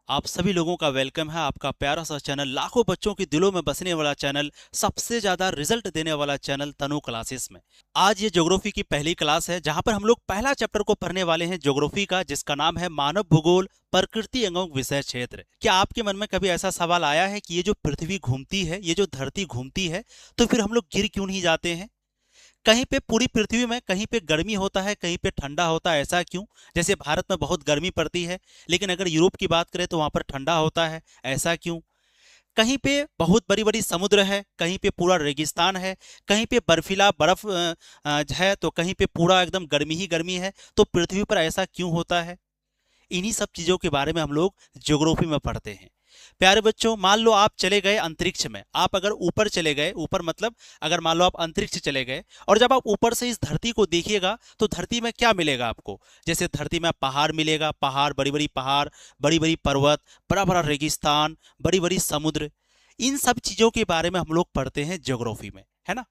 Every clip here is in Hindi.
आप सभी लोगों का वेलकम है आपका प्यारा सा चैनल, लाखों बच्चों के दिलों में बसने वाला चैनल, सबसे ज्यादा रिजल्ट देने वाला चैनल तनु क्लासेस में। आज ये ज्योग्राफी की पहली क्लास है जहां पर हम लोग पहला चैप्टर को पढ़ने वाले हैं ज्योग्राफी का, जिसका नाम है मानव भूगोल प्रकृति एवं विषय क्षेत्र। क्या आपके मन में कभी ऐसा सवाल आया है कि ये जो पृथ्वी घूमती है, ये जो धरती घूमती है, तो फिर हम लोग गिर क्यों नहीं जाते हैं? कहीं पे पूरी पृथ्वी में कहीं पे गर्मी होता है, कहीं पे ठंडा होता है, ऐसा क्यों? जैसे भारत में बहुत गर्मी पड़ती है, लेकिन अगर यूरोप की बात करें तो वहां पर ठंडा होता है, ऐसा क्यों? कहीं पे बहुत बड़ी बड़ी समुद्र है, कहीं पे पूरा रेगिस्तान है, कहीं पे बर्फीला बर्फ है, तो कहीं पे पूरा एकदम गर्मी ही गर्मी है। तो पृथ्वी पर ऐसा क्यों होता है? इन्हीं सब चीजों के बारे में हम लोग ज्योग्राफी में पढ़ते हैं। प्यारे बच्चों, मान लो आप चले गए अंतरिक्ष में। आप अगर ऊपर चले गए, ऊपर मतलब अगर मान लो आप अंतरिक्ष चले गए, और जब आप ऊपर से इस धरती को देखिएगा तो धरती में क्या मिलेगा आपको? जैसे धरती में पहाड़ मिलेगा, पहाड़, बड़ी बड़ी पहाड़, बड़ी बड़ी पर्वत, बड़ा बड़ा रेगिस्तान, बड़ी बड़ी समुद्र। इन सब चीजों के बारे में हम लोग पढ़ते हैं ज्योग्राफी में, है ना।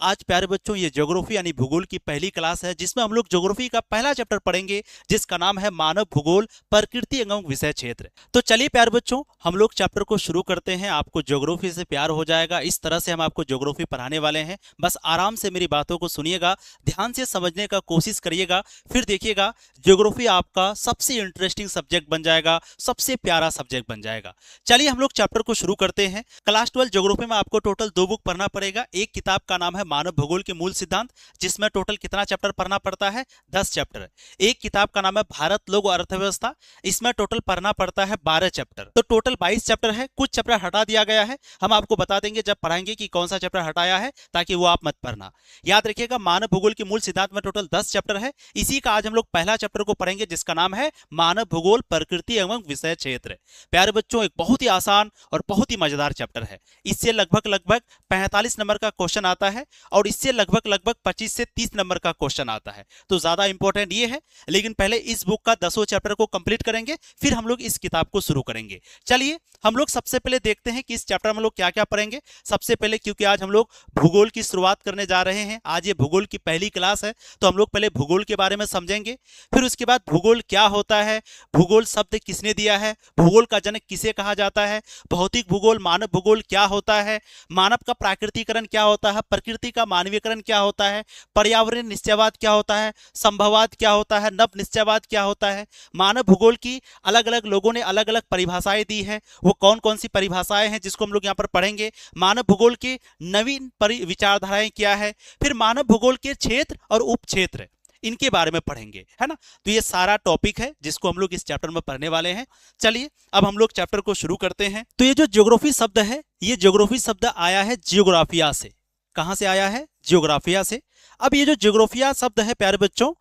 आज प्यारे बच्चों, ये ज्योग्राफी यानी भूगोल की पहली क्लास है जिसमें हम लोग ज्योग्राफी का पहला चैप्टर पढ़ेंगे, जिसका नाम है मानव भूगोल प्रकृति एवं विषय क्षेत्र। तो चलिए प्यारे बच्चों, हम लोग चैप्टर को शुरू करते हैं। आपको ज्योग्राफी से प्यार हो जाएगा, इस तरह से हम आपको ज्योग्राफी पढ़ाने वाले हैं। बस आराम से मेरी बातों को सुनिएगा, ध्यान से समझने का कोशिश करिएगा, फिर देखिएगा ज्योग्राफी आपका सबसे इंटरेस्टिंग सब्जेक्ट बन जाएगा, सबसे प्यारा सब्जेक्ट बन जाएगा। चलिए हम लोग चैप्टर को शुरू करते हैं। क्लास 12 ज्योग्राफी में आपको टोटल 2 बुक पढ़ना पड़ेगा। एक किताब का नाम है मानव भूगोल के मूल सिद्धांत, जिसमें टोटल कितना चैप्टर पढ़ना पड़ता है? 10 चैप्टर। एक किताब का नाम है भारत लोक और अर्थव्यवस्था, इसमें टोटल पढ़ना पड़ता है 12 चैप्टर। तो टोटल 22 चैप्टर है। कुछ चैप्टर हटा दिया गया है, हम आपको बता देंगे जब पढ़ाएंगे कि कौन सा चैप्टर हटाया है, ताकि वो आप मत पढ़ना। याद रखिएगा, मानव भूगोल के मूल सिद्धांत में टोटल 10 चैप्टर है। इसी का आज हम लोग पहला चैप्टर को पढ़ेंगे, जिसका नाम है मानव भूगोल प्रकृति एवं विषय क्षेत्र। प्यारे बच्चों, एक बहुत ही आसान और बहुत ही मजेदार चैप्टर है। इससे लगभग लगभग 45 नंबर का क्वेश्चन आता है, और इससे लगभग लगभग 25 से 30 नंबर का क्वेश्चन आता है। तो ज्यादा इंपॉर्टेंट ये है। लेकिन पहले इस बुक का 10 चैप्टर को कंप्लीट करेंगे, फिर हम लोग इस किताब को शुरू करेंगे। चलिए हम लोग सबसे पहले देखते हैं कि इस चैप्टर में हम लोग क्या क्या पढ़ेंगे। सबसे पहले, क्योंकि आज हम लोग भूगोल की शुरुआत करने जा रहे हैं, आज ये भूगोल की पहली क्लास है, तो हम लोग पहले भूगोल के बारे में समझेंगे। फिर उसके बाद भूगोल क्या होता है, भूगोल शब्द किसने दिया है, भूगोल का जनक किसे कहा जाता है, भौतिक भूगोल, मानव भूगोल क्या होता है, मानव का प्राकृतिकरण क्या होता है, प्रकृति का मानवीकरण क्या होता है, पर्यावरण निश्चयवाद क्या होता है, संभववाद क्या होता है, नव निश्चयवाद क्या होता है। मानव भूगोल की अलग अलग लोगों ने अलग अलग परिभाषाएं दी है, वो कौन कौन सी परिभाषाएं हैं जिसको हम लोग यहाँ पर पढ़ेंगे। मानव भूगोल की नवीन विचारधाराएं क्या है, फिर मानव भूगोल के क्षेत्र और उप क्षेत्र, इनके बारे में पढ़ेंगे, है ना। तो ये सारा टॉपिक है जिसको हम लोग इस चैप्टर में पढ़ने वाले हैं। चलिए अब हम लोग चैप्टर को शुरू करते हैं। तो ये जो ज्योग्राफी शब्द है, ये ज्योग्राफी शब्द आया है जियोग्राफिया से। कहां से आया है? जियोग्राफिया से। अब ये जो जियोग्राफिया शब्द है प्यारे बच्चों,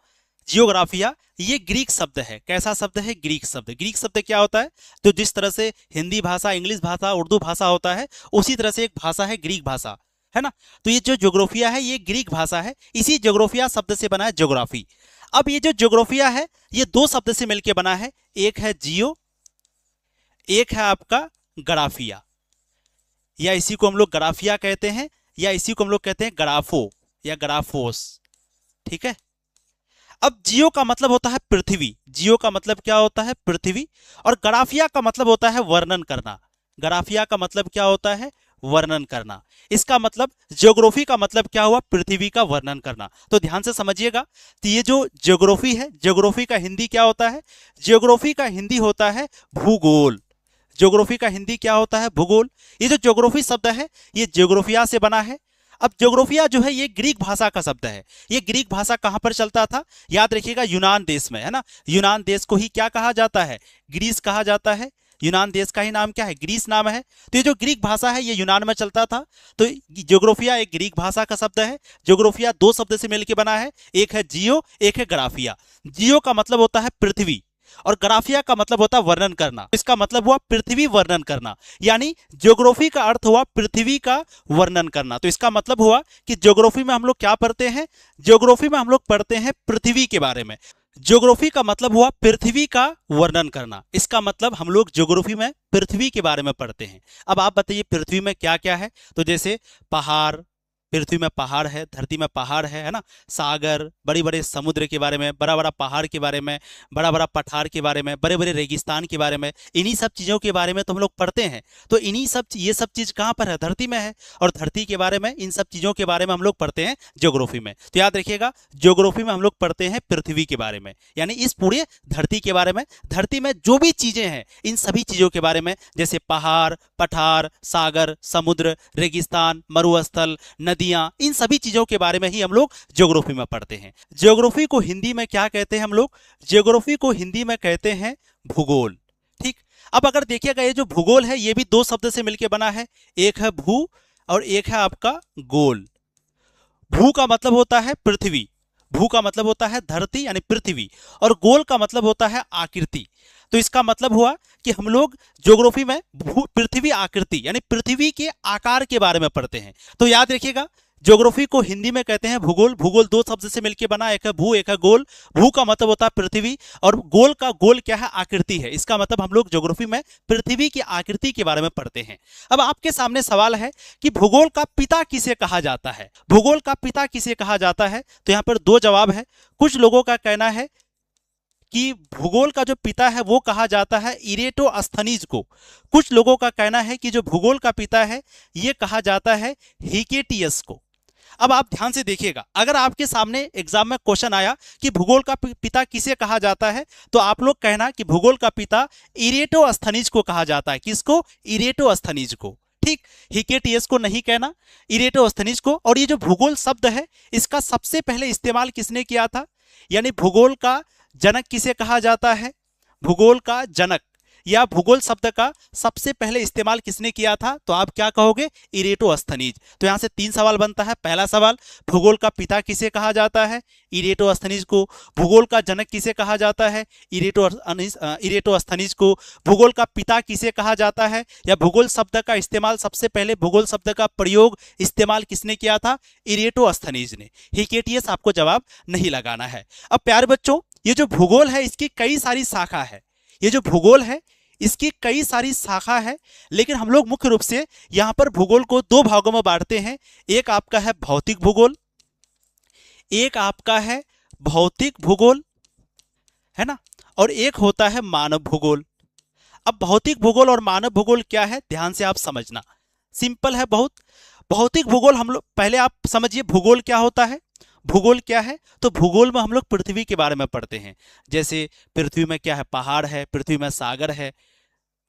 जियोग्राफिया, ये ग्रीक शब्द है। कैसा शब्द है? ग्रीक शब्द। ग्रीक शब्द क्या होता है? तो जिस तरह से हिंदी भाषा, इंग्लिश भाषा, उर्दू भाषा होता है, उसी तरह से एक भाषा है ग्रीक भाषा, है ना। तो ये जो ज्योग्राफिया है, ये ग्रीक भाषा है। इसी ज्योग्राफिया शब्द से बना है ज्योग्राफी। अब ये जो ज्योग्राफिया है, ये 2 शब्द से मिलकर बना है। एक है जियो, एक है आपका ग्राफिया, या इसी को हम लोग ग्राफिया कहते हैं, या इसी को हम लोग कहते हैं ग्राफो या ग्राफोस, ठीक है। अब जियो का मतलब होता है पृथ्वी। जियो का मतलब क्या होता है? पृथ्वी। और ग्राफिया का मतलब होता है वर्णन करना। ग्राफिया का मतलब क्या होता है? वर्णन करना। इसका मतलब, ज्योग्राफी का मतलब क्या हुआ? पृथ्वी का वर्णन करना। तो ध्यान से समझिएगा। तो ये जो ज्योग्राफी है, ज्योग्राफी का हिंदी क्या होता है? ज्योग्राफी का हिंदी होता है भूगोल। ज्योग्राफी का हिंदी क्या होता है? भूगोल। ये जो ज्योग्राफी शब्द है, ये ज्योग्राफिया से बना है। अब ज्योग्राफिया जो है, ये ग्रीक भाषा का शब्द है। ये ग्रीक भाषा कहां पर चलता था? याद रखिएगा, यूनान देश में, है ना। यूनान देश को ही क्या कहा जाता है? ग्रीस कहा जाता है। यूनान देश का ही नाम क्या है? ग्रीस नाम है। तो ये जो ग्रीक भाषा है, ये यूनान में चलता था। तो ज्योग्राफिया एक ग्रीक भाषा का शब्द है। ज्योग्राफिया 2 शब्द से मिलकर बना है, एक है जियो, एक है ग्राफिया। जियो का मतलब होता है पृथ्वी, और ग्राफिया का मतलब होता है वर्णन करना। इसका मतलब हुआ पृथ्वी वर्णन करना, यानी ज्योग्राफी का अर्थ हुआ पृथ्वी का वर्णन करना। तो इसका मतलब हुआ कि ज्योग्राफी में हम लोग क्या पढ़ते हैं? ज्योग्राफी में हम लोग पढ़ते हैं पृथ्वी के बारे में। ज्योग्राफी का मतलब हुआ पृथ्वी का वर्णन करना। इसका मतलब हम लोग ज्योग्राफी में पृथ्वी के बारे में पढ़ते हैं। अब आप बताइए पृथ्वी में क्या क्या है? तो जैसे पहाड़, पृथ्वी में पहाड़ है, धरती में पहाड़ है ना, सागर, बड़े बड़े समुद्र के बारे में, बड़ा बड़ा पहाड़ के बारे में, बड़ा बड़ा पठार के बारे में, बड़े बड़े रेगिस्तान के बारे में, इन्हीं सब चीज़ों के बारे में तो हम लोग पढ़ते हैं। तो इन्हीं सब ये सब चीज़ कहाँ पर है? धरती में है। और धरती के बारे में, इन सब चीज़ों के बारे में हम लोग पढ़ते हैं ज्योग्राफी में। तो याद रखिएगा, ज्योग्राफी में हम लोग पढ़ते हैं पृथ्वी के बारे में, यानी इस पूरे धरती के बारे में, धरती में जो भी चीज़ें हैं इन सभी चीज़ों के बारे में, जैसे पहाड़, पठार, सागर, समुद्र, रेगिस्तान, मरुस्थल, नदियां, इन सभी चीजों के बारे में ही हम लोग ज्योग्राफी में पढ़ते हैं। ज्योग्राफी को हिंदी में क्या कहते हैं हम लोग? ज्योग्राफी को हिंदी में कहते हैं भूगोल। ठीक, अब अगर देखिएगा ये जो भूगोल है ये भी दो शब्द से मिलकर बना है, एक है भू और एक है आपका गोल। भू का मतलब होता है पृथ्वी, भू का मतलब होता है धरती यानी पृथ्वी, और गोल का मतलब होता है आकृति। तो इसका मतलब हुआ कि हम लोग ज्योग्राफी में पृथ्वी आकृति यानी पृथ्वी के आकार के बारे में पढ़ते हैं। तो याद रखिएगा, ज्योग्राफी को हिंदी में कहते हैं भूगोल। भूगोल दो शब्द से मिलकर बना, एक है भू, एक है गोल। भू का मतलब होता है पृथ्वी, और गोल का गोल क्या है? आकृति है। इसका मतलब हम लोग ज्योग्राफी में पृथ्वी की आकृति के बारे में पढ़ते हैं। अब आपके सामने सवाल है कि भूगोल का पिता किसे कहा जाता है? भूगोल का पिता किसे कहा जाता है? तो यहाँ पर दो जवाब है। कुछ लोगों का कहना है कि भूगोल का जो पिता है वो कहा जाता है इरेटोस्थनीज को। कुछ लोगों का कहना है कि जो भूगोल का पिता है ये कहा जाता है हिकेटियस को। अब आप ध्यान से देखिएगा, अगर आपके सामने एग्जाम में क्वेश्चन आया कि भूगोल का पिता किसे कहा जाता है, तो आप लोग कहना कि भूगोल का पिता इरेटोस्थनीज को कहा जाता है। किसको? इरेटोस्थनीज को। ठीक, हिकेटियस को नहीं कहना, इरेटोस्थनीज को। और ये जो भूगोल शब्द है इसका सबसे पहले इस्तेमाल किसने किया था? यानी भूगोल का जनक किसे कहा जाता है? भूगोल का जनक या भूगोल शब्द का सबसे पहले इस्तेमाल किसने किया था? तो आप क्या कहोगे? इरेटोस्थनीज। तो यहां से तीन सवाल बनता है। पहला सवाल, भूगोल का पिता किसे कहा जाता है? इरेटोस्थनीज को। भूगोल का जनक किसे कहा जाता है? इरेटोस्थनीज को। भूगोल का पिता किसे कहा जाता है, या भूगोल शब्द का इस्तेमाल सबसे पहले, भूगोल शब्द का प्रयोग इस्तेमाल किसने किया था? इरेटोस्थनीज ने। हिकेटियस आपको जवाब नहीं लगाना है। अब प्यारे बच्चों, ये जो भूगोल है इसकी कई सारी शाखा है। ये जो भूगोल है इसकी कई सारी शाखा है, लेकिन हम लोग मुख्य रूप से यहां पर भूगोल को दो भागों में बांटते हैं। एक आपका है भौतिक भूगोल, एक आपका है भौतिक भूगोल, है ना, और एक होता है मानव भूगोल। अब भौतिक भूगोल और मानव भूगोल क्या है, ध्यान से आप समझना, सिंपल है बहुत। भौतिक भूगोल हम लोग, पहले आप समझिए भूगोल क्या होता है। भूगोल क्या है? तो भूगोल में हम लोग पृथ्वी के बारे में पढ़ते हैं। जैसे पृथ्वी में क्या है? पहाड़ है, पृथ्वी में सागर है।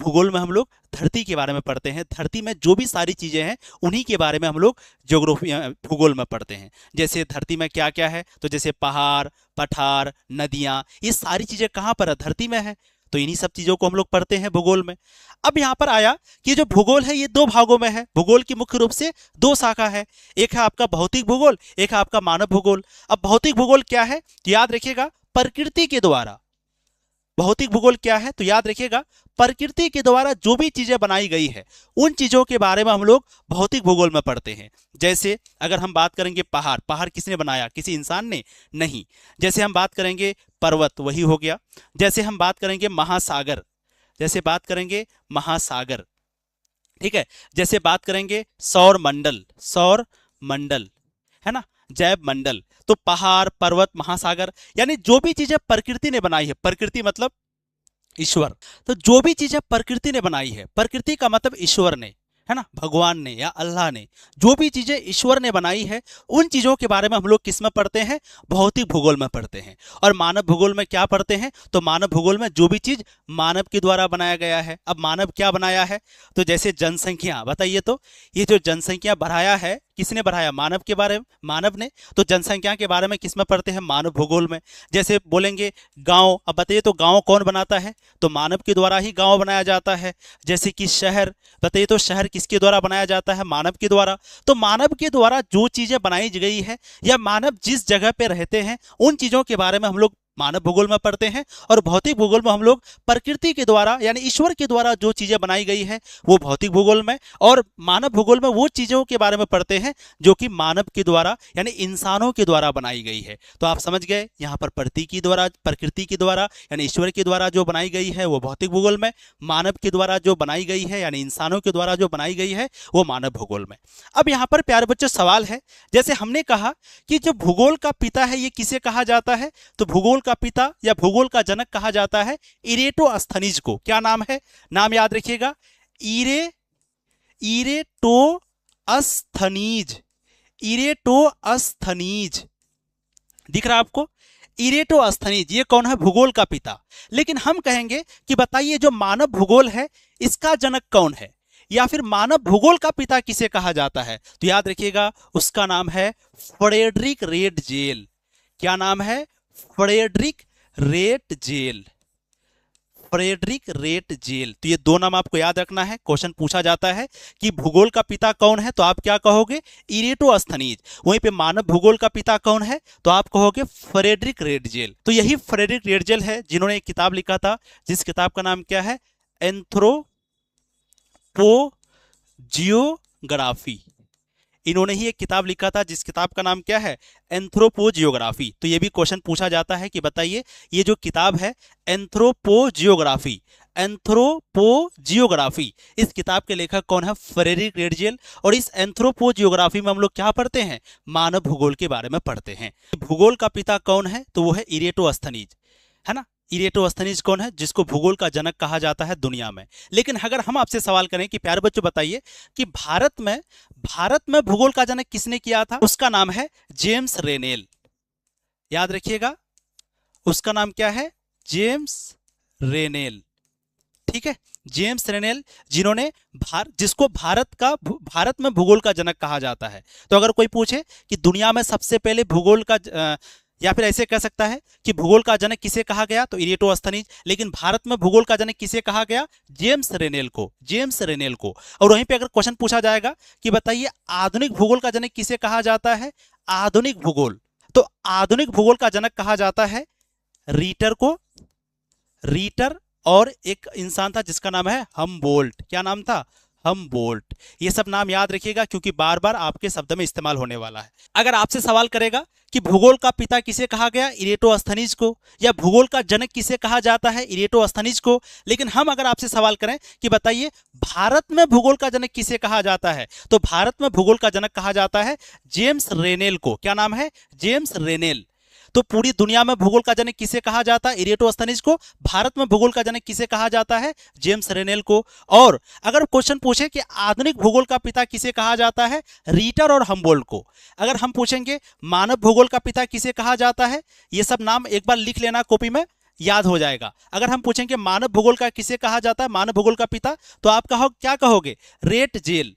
भूगोल में हम लोग धरती के बारे में पढ़ते हैं। धरती में जो भी सारी चीजें हैं उन्हीं के बारे में हम लोग ज्योग्राफी भूगोल में पढ़ते हैं। जैसे धरती में क्या क्या है, तो जैसे पहाड़, पठार, नदियां, ये सारी चीजें कहाँ पर है? धरती में है। तो इन्हीं सब चीजों को हम लोग पढ़ते हैं भूगोल में। अब यहाँ पर आया कि जो भूगोल है ये दो भागों में है। भूगोल की मुख्य रूप से दो शाखा है, एक है आपका भौतिक भूगोल, एक है आपका मानव भूगोल। अब भौतिक भूगोल क्या है? तो याद रखिएगा, प्रकृति के द्वारा। भौतिक भूगोल क्या है? तो याद रखिएगा, प्रकृति के द्वारा जो भी चीजें बनाई गई है उन चीजों के बारे में हम लोग भौतिक भूगोल में पढ़ते हैं। जैसे अगर हम बात करेंगे पहाड़, पहाड़ किसने बनाया? किसी इंसान ने नहीं। जैसे हम बात करेंगे पर्वत, वही हो गया। जैसे हम बात करेंगे महासागर, जैसे बात करेंगे महासागर, ठीक है। जैसे बात करेंगे सौर मंडल, सौर मंडल, है ना, जैव मंडल। तो पहाड़, पर्वत, महासागर, यानी जो भी चीजें प्रकृति ने बनाई है, प्रकृति मतलब ईश्वर, तो जो भी चीजें प्रकृति ने बनाई है, प्रकृति का मतलब ईश्वर ने, है ना, भगवान ने या अल्लाह ने, जो भी चीजें ईश्वर ने बनाई है उन चीजों के बारे में हम लोग किस में पढ़ते हैं? भौतिक भूगोल में पढ़ते हैं। और मानव भूगोल में क्या पढ़ते हैं? तो मानव भूगोल में जो भी चीज मानव के द्वारा बनाया गया है। अब मानव क्या बनाया है? तो जैसे जनसंख्या, बताइए तो ये जो जनसंख्या बढ़ाया है किसने बढ़ाया? मानव के बारे में, मानव ने। तो जनसंख्या के बारे में किस में पढ़ते हैं? मानव भूगोल में। जैसे बोलेंगे गांव, अब बताइए तो गांव कौन बनाता है? तो मानव के द्वारा ही गांव बनाया जाता है। जैसे कि शहर, बताइए तो शहर किसके द्वारा बनाया जाता है? मानव के द्वारा। तो मानव के द्वारा जो चीजें बनाई गई है या मानव जिस जगह पे रहते हैं उन चीजों के बारे में हम लोग मानव भूगोल में पढ़ते हैं, और भौतिक भूगोल में हम लोग प्रकृति के द्वारा यानी ईश्वर के द्वारा जो चीजें बनाई गई है वो भौतिक भूगोल में, और मानव भूगोल में वो चीजों के बारे में पढ़ते हैं जो कि मानव के द्वारा यानी इंसानों के द्वारा बनाई गई है। तो आप समझ गए, यहाँ पर प्रकृति के द्वारा यानी ईश्वर के द्वारा जो बनाई गई है वो भौतिक भूगोल में, मानव के द्वारा जो बनाई गई है यानी इंसानों के द्वारा जो बनाई गई है वो मानव भूगोल में। अब यहाँ पर प्यारे बच्चों सवाल है, जैसे हमने कहा कि जो भूगोल का पिता है ये किसे कहा जाता है, तो भूगोल का पिता या भूगोल का जनक कहा जाता है इरेटोस्थनीज को। क्या नाम है, नाम याद रखिएगा, इरेटोस्थनीज। इरेटोस्थनीज दिख रहा है आपको, इरेटोस्थनीज ये कौन है, भूगोल का पिता। लेकिन हम कहेंगे कि बताइए जो मानव भूगोल है इसका जनक कौन है, या फिर मानव भूगोल का पिता किसे कहा जाता है, तो याद रखिएगा उसका नाम है फ्रेडरिक रेटजेल। क्या नाम है, फ्रेडरिक रेटजेल। Frederick Ratzel. तो ये दो नाम आपको याद रखना है, क्वेश्चन पूछा जाता है कि भूगोल का पिता कौन है तो आप क्या कहोगे, इरेटोस्थनीज। वहीं पे मानव भूगोल का पिता कौन है तो आप कहोगे फ्रेडरिक रेटजेल। तो यही फ्रेडरिक रेटजेल है जिन्होंने एक किताब लिखा था, जिस किताब का नाम क्या है, एंथ्रोपोजियोग्राफी। इन्होंने ही एक किताब लिखा था जिस किताब का नाम क्या है, एंथ्रोपोजियोग्राफी। तो ये भी क्वेश्चन पूछा जाता है कि बताइए ये जो किताब है एंथ्रोपोजियोग्राफी, एंथ्रोपोजियोग्राफी, इस किताब के लेखक कौन है, फ्रेडरिक रेटजेल। और इस एंथ्रोपोजियोग्राफी में हम लोग क्या पढ़ते हैं, मानव भूगोल के बारे में पढ़ते हैं। भूगोल का पिता कौन है तो वो है इरेटोस्थनीज, है ना। इरेटोस्थनीज कौन है, जिसको भूगोल का जनक कहा जाता है दुनिया में। लेकिन अगर हम आपसे सवाल करें कि प्यारे बच्चों बताइए कि भारत में भूगोल का जनक किसने किया था, उसका नाम है जेम्स रेनेल। याद रखिएगा उसका नाम क्या है, जेम्स रेनेल। ठीक है, जेम्स रेनेल, जिन्होंने जिसको भारत में भूगोल का जनक कहा जाता है। तो अगर कोई पूछे कि दुनिया में सबसे पहले भूगोल का या फिर ऐसे कह सकता है कि भूगोल का जनक किसे कहा गया तो इरेटोस्थनीज, लेकिन भारत में भूगोल का जनक किसे कहा गया, जेम्स रेनेल को, जेम्स रेनेल को। और वहीं पे अगर क्वेश्चन पूछा जाएगा कि बताइए आधुनिक भूगोल का जनक किसे कहा जाता है, आधुनिक भूगोल, तो आधुनिक भूगोल का जनक कहा जाता है रीटर को। रीटर और एक इंसान था जिसका नाम है हमबोल्ट। क्या नाम था, हमबोल्ट। ये सब नाम याद रखिएगा क्योंकि बार बार आपके शब्द में इस्तेमाल होने वाला है। अगर आपसे सवाल करेगा कि भूगोल का पिता किसे कहा गया, इरेटोस्थनीज को, या भूगोल का जनक किसे कहा जाता है, इरेटोस्थनीज को, लेकिन हम अगर आपसे सवाल करें कि बताइए भारत में भूगोल का जनक किसे कहा जाता है, तो भारत में भूगोल का जनक कहा जाता है जेम्स रेनेल को। क्या नाम है, जेम्स रेनेल। तो पूरी दुनिया में भूगोल का जनक किसे कहा जाता है, इरेटोस्थनीज को। भारत में भूगोल का जनक किसे कहा जाता है, जेम्स रेनेल को। और अगर क्वेश्चन पूछे कि आधुनिक भूगोल का पिता किसे कहा जाता है, रीटर और हमबोल्ट को। अगर हम पूछेंगे मानव भूगोल का पिता किसे कहा जाता है, ये सब नाम एक बार लिख लेना कॉपी में, याद हो जाएगा। अगर हम पूछेंगे मानव भूगोल का किसे कहा जाता है, मानव भूगोल का पिता, तो आप क्या कहोगे, रेटजेल,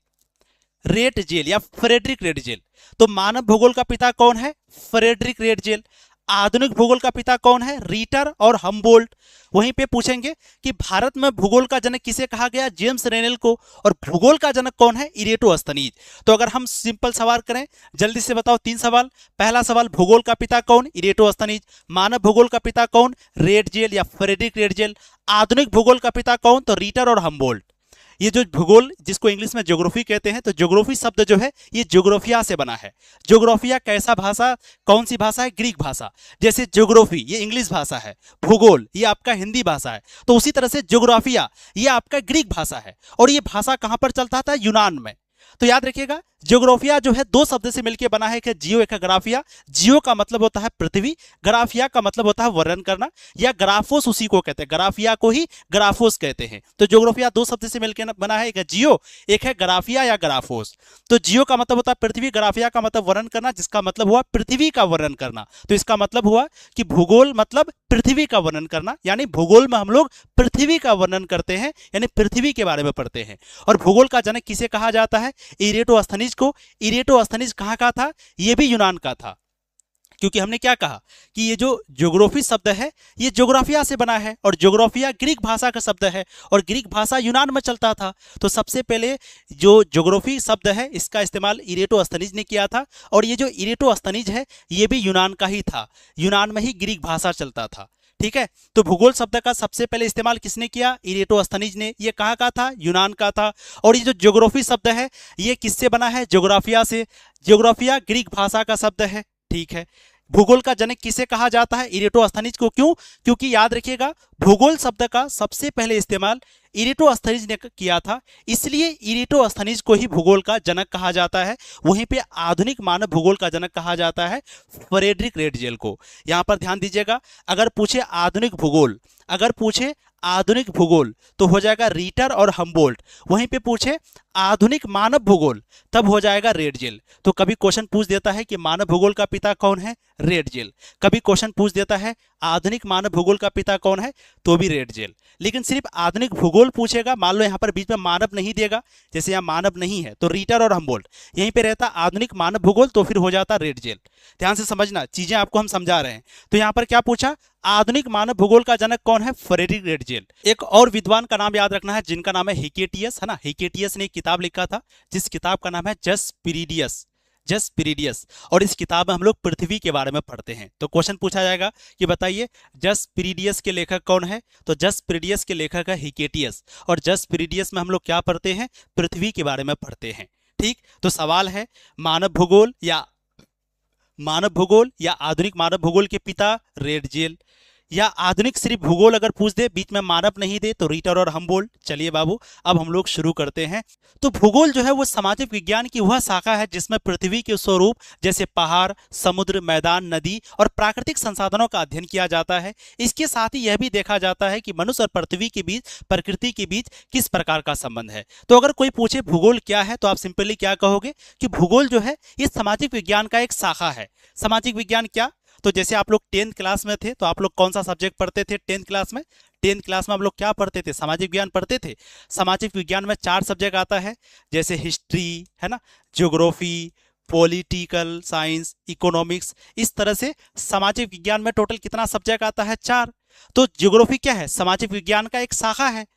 रेटजेल या फ्रेडरिक रेटजेल। तो मानव भूगोल का पिता कौन है, फ्रेडरिक रेटजेल। आधुनिक भूगोल का पिता कौन है, रीटर और हमबोल्ट। वहीं पे पूछेंगे कि भारत में भूगोल का जनक किसे कहा गया, जेम्स रेनेल को। और भूगोल का जनक कौन है, इरेटोस्थनीज। तो अगर हम सिंपल सवाल करें, जल्दी से बताओ 3 सवाल। पहला सवाल, भूगोल का पिता कौन, इरेटोस्थनीज। मानव भूगोल का पिता कौन, रेटजेल या फ्रेडरिक रेटजेल। आधुनिक भूगोल का पिता कौन, तो रीटर और हमबोल्ट। ये जो भूगोल, जिसको इंग्लिश में ज्योग्राफी कहते हैं, तो ज्योग्राफी शब्द जो है ये ज्योग्राफिया से बना है। ज्योग्राफिया कैसा भाषा, कौन सी भाषा है, ग्रीक भाषा। जैसे ज्योग्राफी ये इंग्लिश भाषा है, भूगोल ये आपका हिंदी भाषा है, तो उसी तरह से ज्योग्राफिया ये आपका ग्रीक भाषा है। और ये भाषा कहां पर चलता था, यूनान में। तो याद रखिएगा ज्योग्राफिया जो है 2 शब्द से मिलकर बना है, एक है जियो, एक है ग्राफिया। जियो का मतलब होता है पृथ्वी, ग्राफिया का मतलब होता है वर्णन करना, या ग्राफोस उसी को कहते हैं, ग्राफिया को ही ग्राफोस कहते हैं। तो ज्योग्राफिया 2 शब्द से मिलकर बना है, एक है जियो, एक है ग्राफिया या ग्राफोस। तो जियो का मतलब होता है पृथ्वी, ग्राफिया का मतलब वर्णन करना, जिसका मतलब हुआ पृथ्वी का वर्णन करना। तो इसका मतलब हुआ कि भूगोल मतलब पृथ्वी का वर्णन करना, यानी भूगोल में हम लोग पृथ्वी का वर्णन करते हैं, यानी पृथ्वी के बारे में पढ़ते हैं। और भूगोल का जनक किसे कहा जाता है, इरेटोस्थनीज को। इरेटोस्थनीज कहां का था, यह भी यूनान का था। क्योंकि हमने क्या कहा कि ये जो ज्योग्राफी शब्द है ये ज्योग्राफिया से बना है, और ज्योग्राफिया ग्रीक भाषा का शब्द है, और ग्रीक भाषा यूनान में चलता था। तो सबसे पहले जो ज्योग्राफी शब्द है इसका इस्तेमाल इरेटोस्थनीज ने किया था, और ये जो इरेटोस्थनीज है ये भी यूनान का ही था, यूनान में ही ग्रीक भाषा चलता था। ठीक है, तो भूगोल शब्द का सबसे पहले इस्तेमाल किसने किया? इरेटोस्थनीज ने। ये कहाँ का था? यूनान का था। और ये जो ज्योग्राफी शब्द है ये किससे बना है? ज्योग्राफिया से। ज्योग्राफिया ग्रीक भाषा का शब्द है। ठीक है, भूगोल का जनक किसे कहा जाता है? इरेटोस्थनीज को। क्यों? क्योंकि याद रखिएगा भूगोल शब्द का सबसे पहले इस्तेमाल इरेटोस्थनीज ने किया था, इसलिए इरेटोस्थनीज को ही भूगोल का जनक कहा जाता है। वहीं पे आधुनिक मानव भूगोल का जनक कहा जाता है फ्रेडरिक रेडजेल को। यहां पर ध्यान दीजिएगा, अगर पूछे आधुनिक भूगोल, अगर पूछे आधुनिक भूगोल तो हो जाएगा रीटर और हम्बोल्ट। वहीं पे पूछे आधुनिक मानव भूगोल तब हो जाएगा रेडजेल। तो कभी क्वेश्चन पूछ देता है कि मानव भूगोल का पिता कौन है? रेडजेल। कभी क्वेश्चन पूछ देता है आधुनिक मानव भूगोल का पिता कौन है? तो भी रेडजेल। लेकिन सिर्फ आधुनिक भूगोल पूछेगा, मान लो यहाँ पर बीच में मानव नहीं देगा, जैसे यहाँ मानव नहीं है तो रीटर और हम्बोल्ट, यहीं पे रहता आधुनिक मानव भूगोल तो फिर हो जाता रेडजेल। ध्यान से समझना, चीजें आपको हम समझा रहे हैं। तो यहाँ पर क्या पूछा? आधुनिक मानव भूगोल का जनक कौन है? Friedrich Ratzel. एक और विद्वान का नाम याद रखना है जिनका नाम है हिकेटियस, है ना। हिकेटियस ने एक किताब लिखा था जिस किताब का नाम है जस पीरिडियस, जस पीरिडियस। और इस किताब में हम लोग पृथ्वी के बारे में पढ़ते हैं। तो क्वेश्चन पूछा जाएगा कि बताइए जस पीरिडियस के लेखक कौन है? तो जस पीरिडियस के लेखक है हिकेटियस। और जस पीरिडियस में हम लोग क्या पढ़ते हैं? पृथ्वी के बारे में पढ़ते हैं। ठीक, तो सवाल है मानव भूगोल या आधुनिक मानव भूगोल के पिता रेडजेल, या आधुनिक सिर्फ भूगोल अगर पूछ दे बीच में मानव नहीं दे तो रीटर और हम्बोल्ट। चलिए बाबू अब हम लोग शुरू करते हैं। तो भूगोल जो है वो सामाजिक विज्ञान की वह शाखा है जिसमें पृथ्वी के स्वरूप जैसे पहाड़, समुद्र, मैदान, नदी और प्राकृतिक संसाधनों का अध्ययन किया जाता है। इसके साथ ही यह भी देखा जाता है कि मनुष्य और पृथ्वी के बीच, प्रकृति के बीच किस प्रकार का संबंध है। तो अगर कोई पूछे भूगोल क्या है तो आप सिंपली क्या कहोगे कि भूगोल जो है ये सामाजिक विज्ञान का एक शाखा है। सामाजिक विज्ञान क्या? तो जैसे आप लोग 10th क्लास में थे तो आप लोग कौन सा सब्जेक्ट पढ़ते थे 10th क्लास में? 10th क्लास में आप लोग क्या पढ़ते थे? सामाजिक विज्ञान पढ़ते थे। सामाजिक विज्ञान में 4 सब्जेक्ट आता है, जैसे हिस्ट्री, है ना, ज्योग्राफी, पॉलिटिकल साइंस, इकोनॉमिक्स। इस तरह से सामाजिक विज्ञान में टोटल कितना सब्जेक्ट आता है? 4। तो ज्योग्राफी क्या है? सामाजिक विज्ञान का एक शाखा है।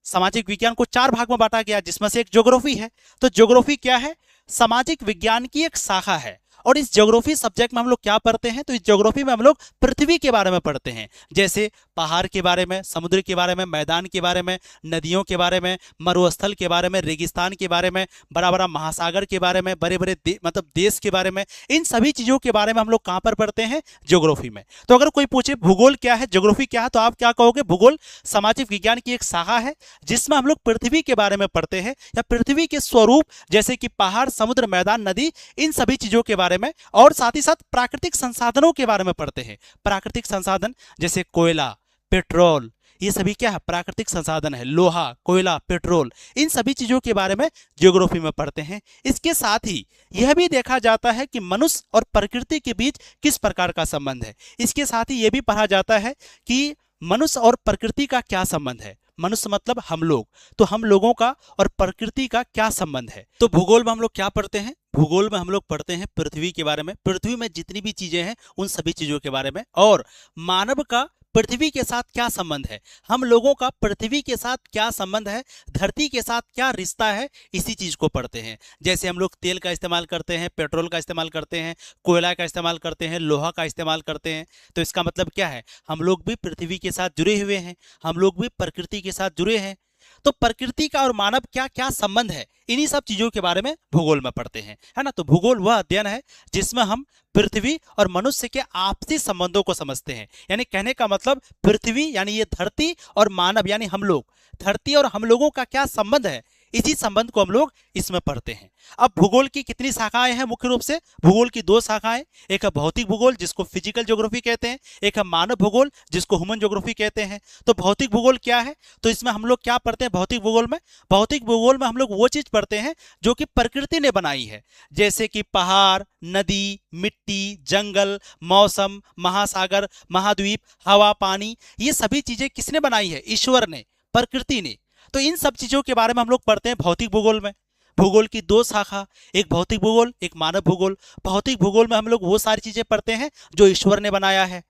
सामाजिक विज्ञान को 4 भाग में बांटा गया जिसमें से एक ज्योग्राफी है। तो ज्योग्राफी क्या है? सामाजिक विज्ञान की एक शाखा है। और इस ज्योग्राफी सब्जेक्ट में हम लोग क्या पढ़ते हैं? तो इस ज्योग्राफी में हम लोग पृथ्वी के बारे में पढ़ते हैं, जैसे पहाड़ के बारे में, समुद्र के बारे में, मैदान के बारे में, नदियों के बारे में, मरुस्थल के बारे में, रेगिस्तान के बारे में, बड़ा बड़ा महासागर के बारे में, बड़े बड़े मतलब देश के बारे में। इन सभी चीजों के बारे में हम लोग कहाँ पर पढ़ते हैं? ज्योग्राफी में। तो अगर कोई पूछे भूगोल क्या है, ज्योग्राफी क्या है, तो आप क्या कहोगे? भूगोल सामाजिक विज्ञान की एक शाखा है जिसमें हम लोग पृथ्वी के बारे में पढ़ते हैं, या पृथ्वी के स्वरूप जैसे कि पहाड़, समुद्र, मैदान, नदी, इन सभी चीजों के बारे में, और साथ ही साथ प्राकृतिक संसाधनों के बारे में पढ़ते हैं। प्राकृतिक संसाधन जैसे कोयला, पेट्रोल, ये सभी क्या है? प्राकृतिक संसाधन है। लोहा, कोयला, पेट्रोल, इन सभी चीजों के बारे में ज्योग्राफी में पढ़ते हैं। इसके साथ ही यह भी देखा जाता है कि मनुष्य और प्रकृति के बीच किस प्रकार का संबंध है। इसके साथ ही यह भी पढ़ा जाता है कि मनुष्य और प्रकृति का क्या संबंध है। मनुष्य मतलब हम लोग, तो हम लोगों का और प्रकृति का क्या संबंध है। तो भूगोल में हम लोग क्या पढ़ते हैं? भूगोल में हम लोग पढ़ते हैं पृथ्वी के बारे में, पृथ्वी में जितनी भी चीजें हैं उन सभी चीजों के बारे में, और मानव का पृथ्वी के साथ क्या संबंध है, हम लोगों का पृथ्वी के साथ क्या संबंध है, धरती के साथ क्या रिश्ता है, इसी चीज को पढ़ते हैं। जैसे हम लोग तेल का इस्तेमाल करते हैं, पेट्रोल का इस्तेमाल करते हैं, कोयला का इस्तेमाल करते हैं, लोहा का इस्तेमाल करते हैं। तो इसका मतलब क्या है? हम लोग भी पृथ्वी के साथ जुड़े हुए हैं, हम लोग भी प्रकृति के साथ जुड़े हैं। तो प्रकृति का और मानव क्या क्या संबंध है, इन्हीं सब चीजों के बारे में भूगोल में पढ़ते हैं, है ना। तो भूगोल वह अध्ययन है जिसमें हम पृथ्वी और मनुष्य के आपसी संबंधों को समझते हैं। यानी कहने का मतलब पृथ्वी यानी ये धरती और मानव यानी हम लोग, धरती और हम लोगों का क्या संबंध है, इसी संबंध को हम लोग इसमें पढ़ते हैं। अब भूगोल की कितनी शाखाएं हैं? मुख्य रूप से भूगोल की 2 शाखाएं, एक है भौतिक भूगोल जिसको फिजिकल ज्योग्राफी कहते हैं, एक है मानव भूगोल जिसको ह्यूमन ज्योग्राफी कहते हैं। तो भौतिक भूगोल क्या है? तो इसमें हम लोग क्या पढ़ते हैं भौतिक भूगोल में? भौतिक भूगोल में हम लोग वो चीज पढ़ते हैं जो कि प्रकृति ने बनाई है, जैसे कि पहाड़, नदी, मिट्टी, जंगल, मौसम, महासागर, महाद्वीप, हवा, पानी, ये सभी चीजें किसने बनाई है? ईश्वर ने, प्रकृति ने। तो इन सब चीजों के बारे में हम लोग पढ़ते हैं भौतिक भूगोल में। भूगोल की दो शाखा, एक भौतिक भूगोल, एक मानव भूगोल। भौतिक भूगोल में हम लोग वो सारी चीजें पढ़ते हैं जो ईश्वर ने बनाया है,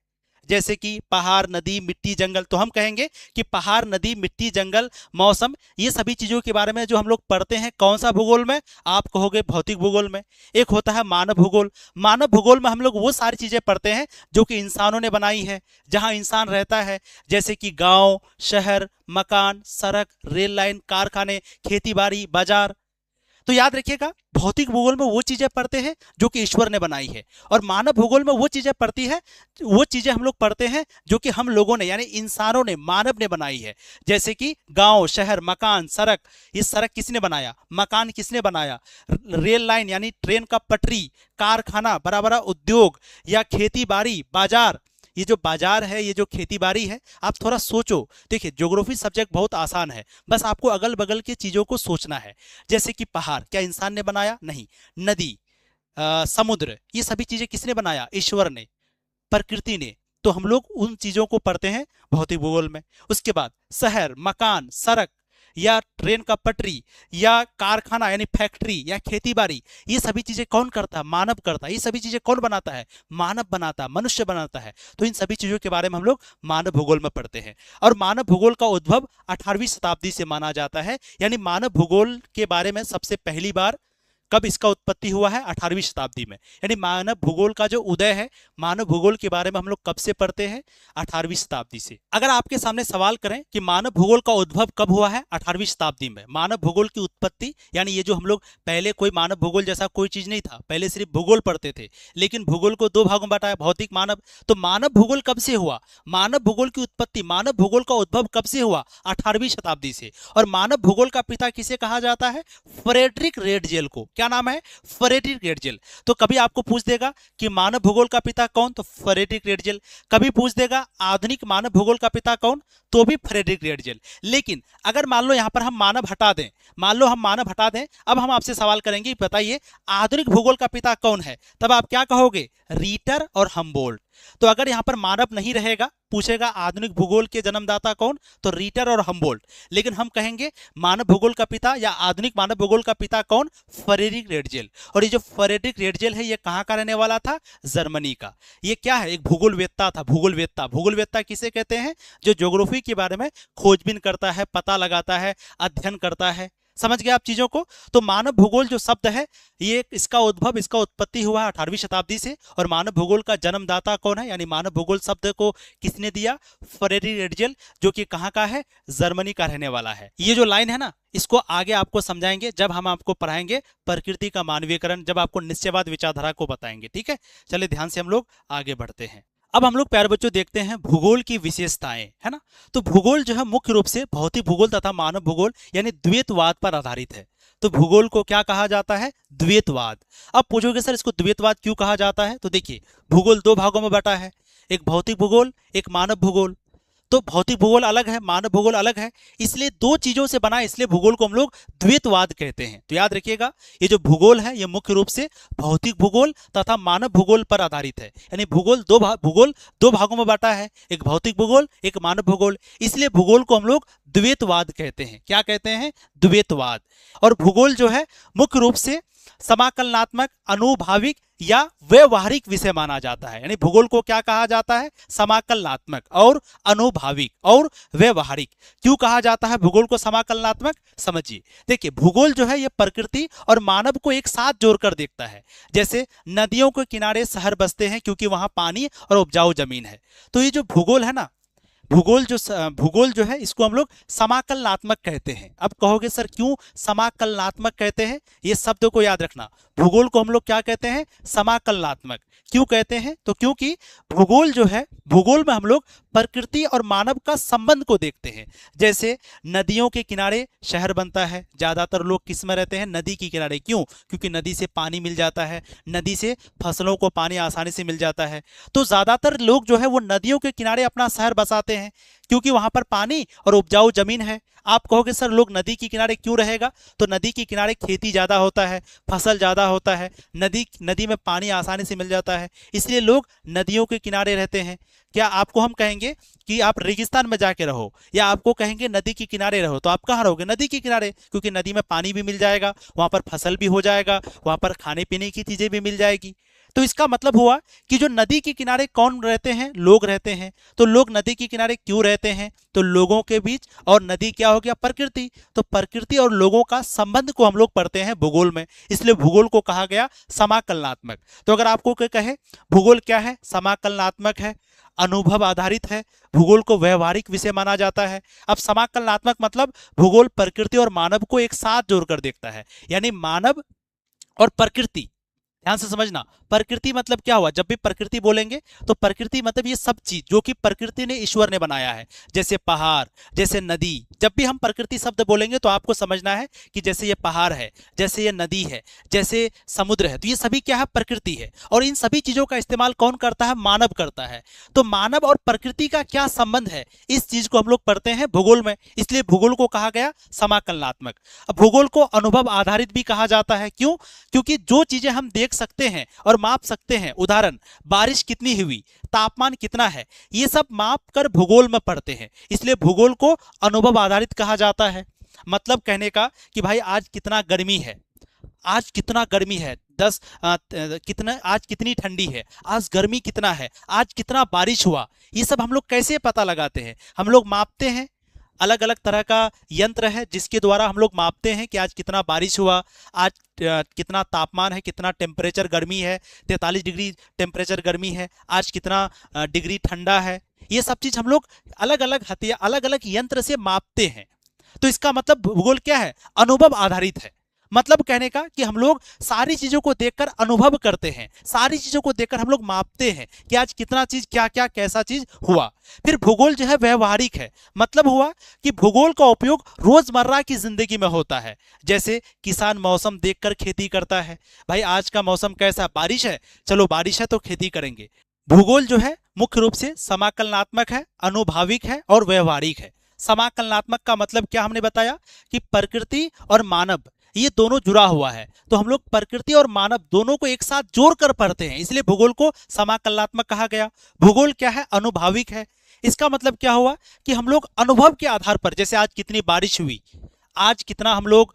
जैसे कि पहाड़, नदी, मिट्टी, जंगल। तो हम कहेंगे कि पहाड़, नदी, मिट्टी, जंगल, मौसम, ये सभी चीजों के बारे में जो हम लोग पढ़ते हैं कौन सा भूगोल में, आप कहोगे भौतिक भूगोल में। एक होता है मानव भूगोल। मानव भूगोल में हम लोग वो सारी चीजें पढ़ते हैं जो कि इंसानों ने बनाई है, जहां इंसान रहता है, जैसे कि गांव, शहर, मकान, सड़क, रेल लाइन, कारखाने, खेती बाड़ी, बाजार। तो याद रखिएगा, भौतिक भूगोल में वो चीजें पढ़ते हैं जो कि ईश्वर ने बनाई है, और मानव भूगोल में वो चीजें पढ़ती है, वो चीजें हम लोग पढ़ते हैं जो कि हम लोगों ने यानी इंसानों ने, मानव ने बनाई है। जैसे कि गांव, शहर, मकान, सड़क। ये सड़क किसने बनाया, मकान किसने बनाया, रेल लाइन यानी ट्रेन का पटरी, कारखाना, बड़ा बड़ा उद्योग, या खेती बाड़ी, बाजार। ये जो बाजार है, ये जो खेती बाड़ी है, आप थोड़ा सोचो। देखिए, ज्योग्राफी सब्जेक्ट बहुत आसान है, बस आपको अगल बगल की चीजों को सोचना है। जैसे कि पहाड़ क्या इंसान ने बनाया, नहीं। नदी, समुद्र, ये सभी चीजें किसने बनाया, ईश्वर ने, प्रकृति ने। तो हम लोग उन चीजों को पढ़ते हैं भौतिक भूगोल में। उसके बाद शहर, मकान, सड़क, या ट्रेन का पटरी, या कारखाना यानी फैक्ट्री, या खेती बाड़ी, ये सभी चीजें कौन करता है, मानव करता है। ये सभी चीजें कौन बनाता है, मानव बनाता है, मनुष्य बनाता है। तो इन सभी चीजों के बारे में हम लोग मानव भूगोल में पढ़ते हैं। और मानव भूगोल का उद्भव 18वीं शताब्दी से माना जाता है, यानी मानव भूगोल के बारे में सबसे पहली बार कब इसका उत्पत्ति हुआ है, 18वीं शताब्दी में। यानी मानव भूगोल का जो उदय है, मानव भूगोल के बारे में हम लोग कब से पढ़ते हैं, 18वीं शताब्दी से। अगर आपके सामने सवाल करें कि मानव भूगोल का उद्भव कब हुआ है, 18वीं शताब्दी में। मानव भूगोल की उत्पत्ति यानी ये जो हम लोग पहले कोई मानव भूगोल जैसा कोई चीज नहीं था, पहले सिर्फ भूगोल पढ़ते थे, लेकिन भूगोल को दो भागों में बांटा है, भौतिक, मानव। तो मानव भूगोल कब से हुआ, मानव भूगोल की उत्पत्ति, मानव भूगोल का उद्भव कब से हुआ, 18वीं शताब्दी से। और मानव भूगोल का पिता किसे कहा जाता है, फ्रेडरिक रेडजेल को। क्या नाम है, फ्रेडरिक रेडजेल। तो कभी आपको पूछ देगा कि मानव भूगोल का पिता कौन, तो फ्रेडरिक रेडजेल। कभी पूछ देगा आधुनिक मानव भूगोल का पिता कौन, तो भी फ्रेडरिक रेडजेल। लेकिन अगर मान लो यहां पर हम मानव हटा दें, मान लो हम मानव हटा दें, अब हम आपसे सवाल करेंगे बताइए आधुनिक भूगोल का पिता कौन है, तब आप क्या कहोगे, रीटर और हम्बोल्ट। तो अगर यहां पर मानव नहीं रहेगा, पूछेगा आधुनिक भूगोल के जन्मदाता कौन, तो रीटर और हम्बोल्ट। लेकिन हम कहेंगे मानव भूगोल का पिता या आधुनिक मानव भूगोल का पिता कौन, फ्रेडरिक रेडजेल। और ये जो फ्रेडरिक रेडजेल है, ये कहां का रहने वाला था, जर्मनी का। ये क्या है, एक भूगोलवेत्ता था, भूगोलवेत्ता। भूगोलवेत्ता किसे कहते हैं, जो ज्योग्राफी के बारे में खोजबीन करता है, पता लगाता है, अध्ययन करता है। समझ गए आप चीजों को। तो मानव भूगोल जो शब्द है, ये इसका उद्भव, इसका उत्पत्ति हुआ है 18वीं शताब्दी से। और मानव भूगोल का जन्मदाता कौन है, यानी मानव भूगोल शब्द को किसने दिया, फ्रेडरिक रेडजेल, जो कि कहाँ का है, जर्मनी का रहने वाला है। ये जो लाइन है ना, इसको आगे आपको समझाएंगे जब हम आपको पढ़ाएंगे प्रकृति का मानवीयकरण, जब आपको निश्चयवाद विचारधारा को बताएंगे। ठीक है, चलिए ध्यान से हम लोग आगे बढ़ते हैं। अब हम लोग प्यारे बच्चों देखते हैं भूगोल की विशेषताएं, है ना। तो भूगोल जो है मुख्य रूप से भौतिक भूगोल तथा मानव भूगोल यानी द्वैतवाद पर आधारित है। तो भूगोल को क्या कहा जाता है, द्वैतवाद। अब पूछोगे सर इसको द्वैतवाद क्यों कहा जाता है, तो देखिए भूगोल दो भागों में बटा है, एक भौतिक भूगोल, एक मानव भूगोल। तो भौतिक भूगोल अलग है, मानव भूगोल अलग है, इसलिए दो चीजों से बना है, इसलिए भूगोल को हम लोग द्वैतवाद कहते हैं। तो याद रखिएगा, ये जो भूगोल है ये मुख्य रूप से भौतिक भूगोल तथा मानव भूगोल पर आधारित है। यानी भूगोल दो भागों में बांटा है, एक भौतिक भूगोल, एक मानव भूगोल। इसलिए भूगोल को हम लोग द्वैतवाद कहते हैं। क्या कहते हैं, द्वैतवाद। और भूगोल जो है मुख्य रूप से समाकलनात्मक, अनुभाविक या व्यवहारिक विषय माना जाता है। यानी भूगोल को क्या कहा जाता है, समाकलनात्मक और अनुभाविक और व्यवहारिक। क्यों कहा जाता है भूगोल को समाकलनात्मक, समझिए। देखिए भूगोल जो है ये प्रकृति और मानव को एक साथ जोड़कर देखता है। जैसे नदियों के किनारे शहर बसते हैं क्योंकि वहां पानी और उपजाऊ जमीन है। तो ये जो भूगोल है ना, भूगोल जो है इसको हम लोग समाकलनात्मक कहते हैं। अब कहोगे सर क्यों समाकलनात्मक कहते हैं, ये शब्द को याद रखना। भूगोल को हम लोग क्या कहते हैं, समाकलनात्मक। क्यों कहते हैं, तो क्योंकि भूगोल जो है, भूगोल में हम लोग प्रकृति और मानव का संबंध को देखते हैं। जैसे नदियों के किनारे शहर बनता है, ज्यादातर लोग किस में रहते हैं, नदी के किनारे। क्यों, क्योंकि नदी से पानी मिल जाता है, नदी से फसलों को पानी आसानी से मिल जाता है। तो ज्यादातर लोग जो है वो नदियों के किनारे अपना शहर बसाते हैं। क्योंकि वहां पर पानी और उपजाऊ जमीन है। आप कहोगे सर लोग नदी के किनारे क्यों रहेगा, तो नदी के किनारे खेती ज्यादा होता है, फसल ज्यादा होता है, नदी में पानी आसानी से मिल जाता है, इसलिए लोग नदियों के किनारे रहते हैं। क्या आपको हम कहेंगे कि आप रेगिस्तान में जाके रहो, या आपको कहेंगे नदी के किनारे रहो, तो आप कहाँ रहोगे? नदी के किनारे, क्योंकि नदी में पानी भी मिल जाएगा, वहां पर फसल भी हो जाएगा, वहां पर खाने पीने की चीजें भी मिल जाएगी। तो इसका मतलब हुआ कि जो नदी के किनारे कौन रहते हैं? लोग रहते हैं। तो लोग नदी के किनारे क्यों रहते हैं? तो लोगों के बीच, और नदी क्या हो गया? प्रकृति। तो प्रकृति और लोगों का संबंध को हम लोग पढ़ते हैं भूगोल में, इसलिए भूगोल को कहा गया समाकलनात्मक। तो अगर आपको कोई कहे भूगोल क्या है? समाकलनात्मक है, अनुभव आधारित है, भूगोल को व्यवहारिक विषय माना जाता है। अब समाकलनात्मक मतलब भूगोल प्रकृति और मानव को एक साथ जोड़कर देखता है, यानी मानव और प्रकृति। ध्यान से समझना, प्रकृति मतलब क्या हुआ? जब भी प्रकृति बोलेंगे तो प्रकृति मतलब ये सब चीज जो कि प्रकृति ने, ईश्वर ने बनाया है, जैसे पहाड़, जैसे नदी। जब भी हम प्रकृति शब्द बोलेंगे तो आपको समझना है कि जैसे ये पहाड़ है, जैसे ये नदी है, जैसे समुद्र है, तो ये सभी क्या है? प्रकृति है। और इन सभी चीजों का इस्तेमाल कौन करता है? मानव करता है। तो मानव और प्रकृति का क्या संबंध है, इस चीज को हम लोग पढ़ते हैं भूगोल में, इसलिए भूगोल को कहा गया समाकलनात्मक। अब भूगोल को अनुभव आधारित भी कहा जाता है। क्यों? क्योंकि जो चीजें हम देख सकते हैं और माप सकते हैं, उदाहरण बारिश कितनी हुई, तापमान कितना है, ये सब माप कर भूगोल में पढ़ते हैं, इसलिए भूगोल को अनुभव आधारित कहा जाता है। मतलब कहने का कि भाई आज कितना गर्मी है, आज कितना गर्मी है, कितना, आज कितनी ठंडी है, आज गर्मी कितना है, आज कितना बारिश हुआ, ये सब हम लोग कैसे पता लगाते हैं? हम लोग मापते हैं। अलग अलग तरह का यंत्र है जिसके द्वारा हम लोग मापते हैं कि आज कितना बारिश हुआ, आज कितना तापमान है, कितना टेम्परेचर गर्मी है, 43 डिग्री टेम्परेचर गर्मी है, आज कितना डिग्री ठंडा है। ये सब चीज हम लोग अलग अलग यंत्र से मापते हैं। तो इसका मतलब भूगोल क्या है? अनुभव आधारित है। मतलब कहने का कि हम लोग सारी चीजों को देखकर अनुभव करते हैं, सारी चीजों को देखकर हम लोग मापते हैं कि आज कितना चीज, क्या क्या कैसा चीज हुआ। फिर भूगोल जो है व्यवहारिक है। मतलब हुआ कि भूगोल का उपयोग रोजमर्रा की जिंदगी में होता है। जैसे किसान मौसम देखकर खेती करता है, भाई आज का मौसम कैसा, बारिश है, चलो बारिश है तो खेती करेंगे। भूगोल जो है मुख्य रूप से समाकलनात्मक है, अनुभाविक है और व्यवहारिक है। समाकलनात्मक का मतलब क्या हमने बताया कि प्रकृति और मानव ये दोनों जुड़ा हुआ है, तो हम लोग प्रकृति और मानव दोनों को एक साथ जोड़कर पढ़ते हैं, इसलिए भूगोल को समाकलनात्मक कहा गया। भूगोल क्या है? अनुभाविक है। इसका मतलब क्या हुआ कि हम लोग अनुभव के आधार पर, जैसे आज कितनी बारिश हुई, आज कितना हम लोग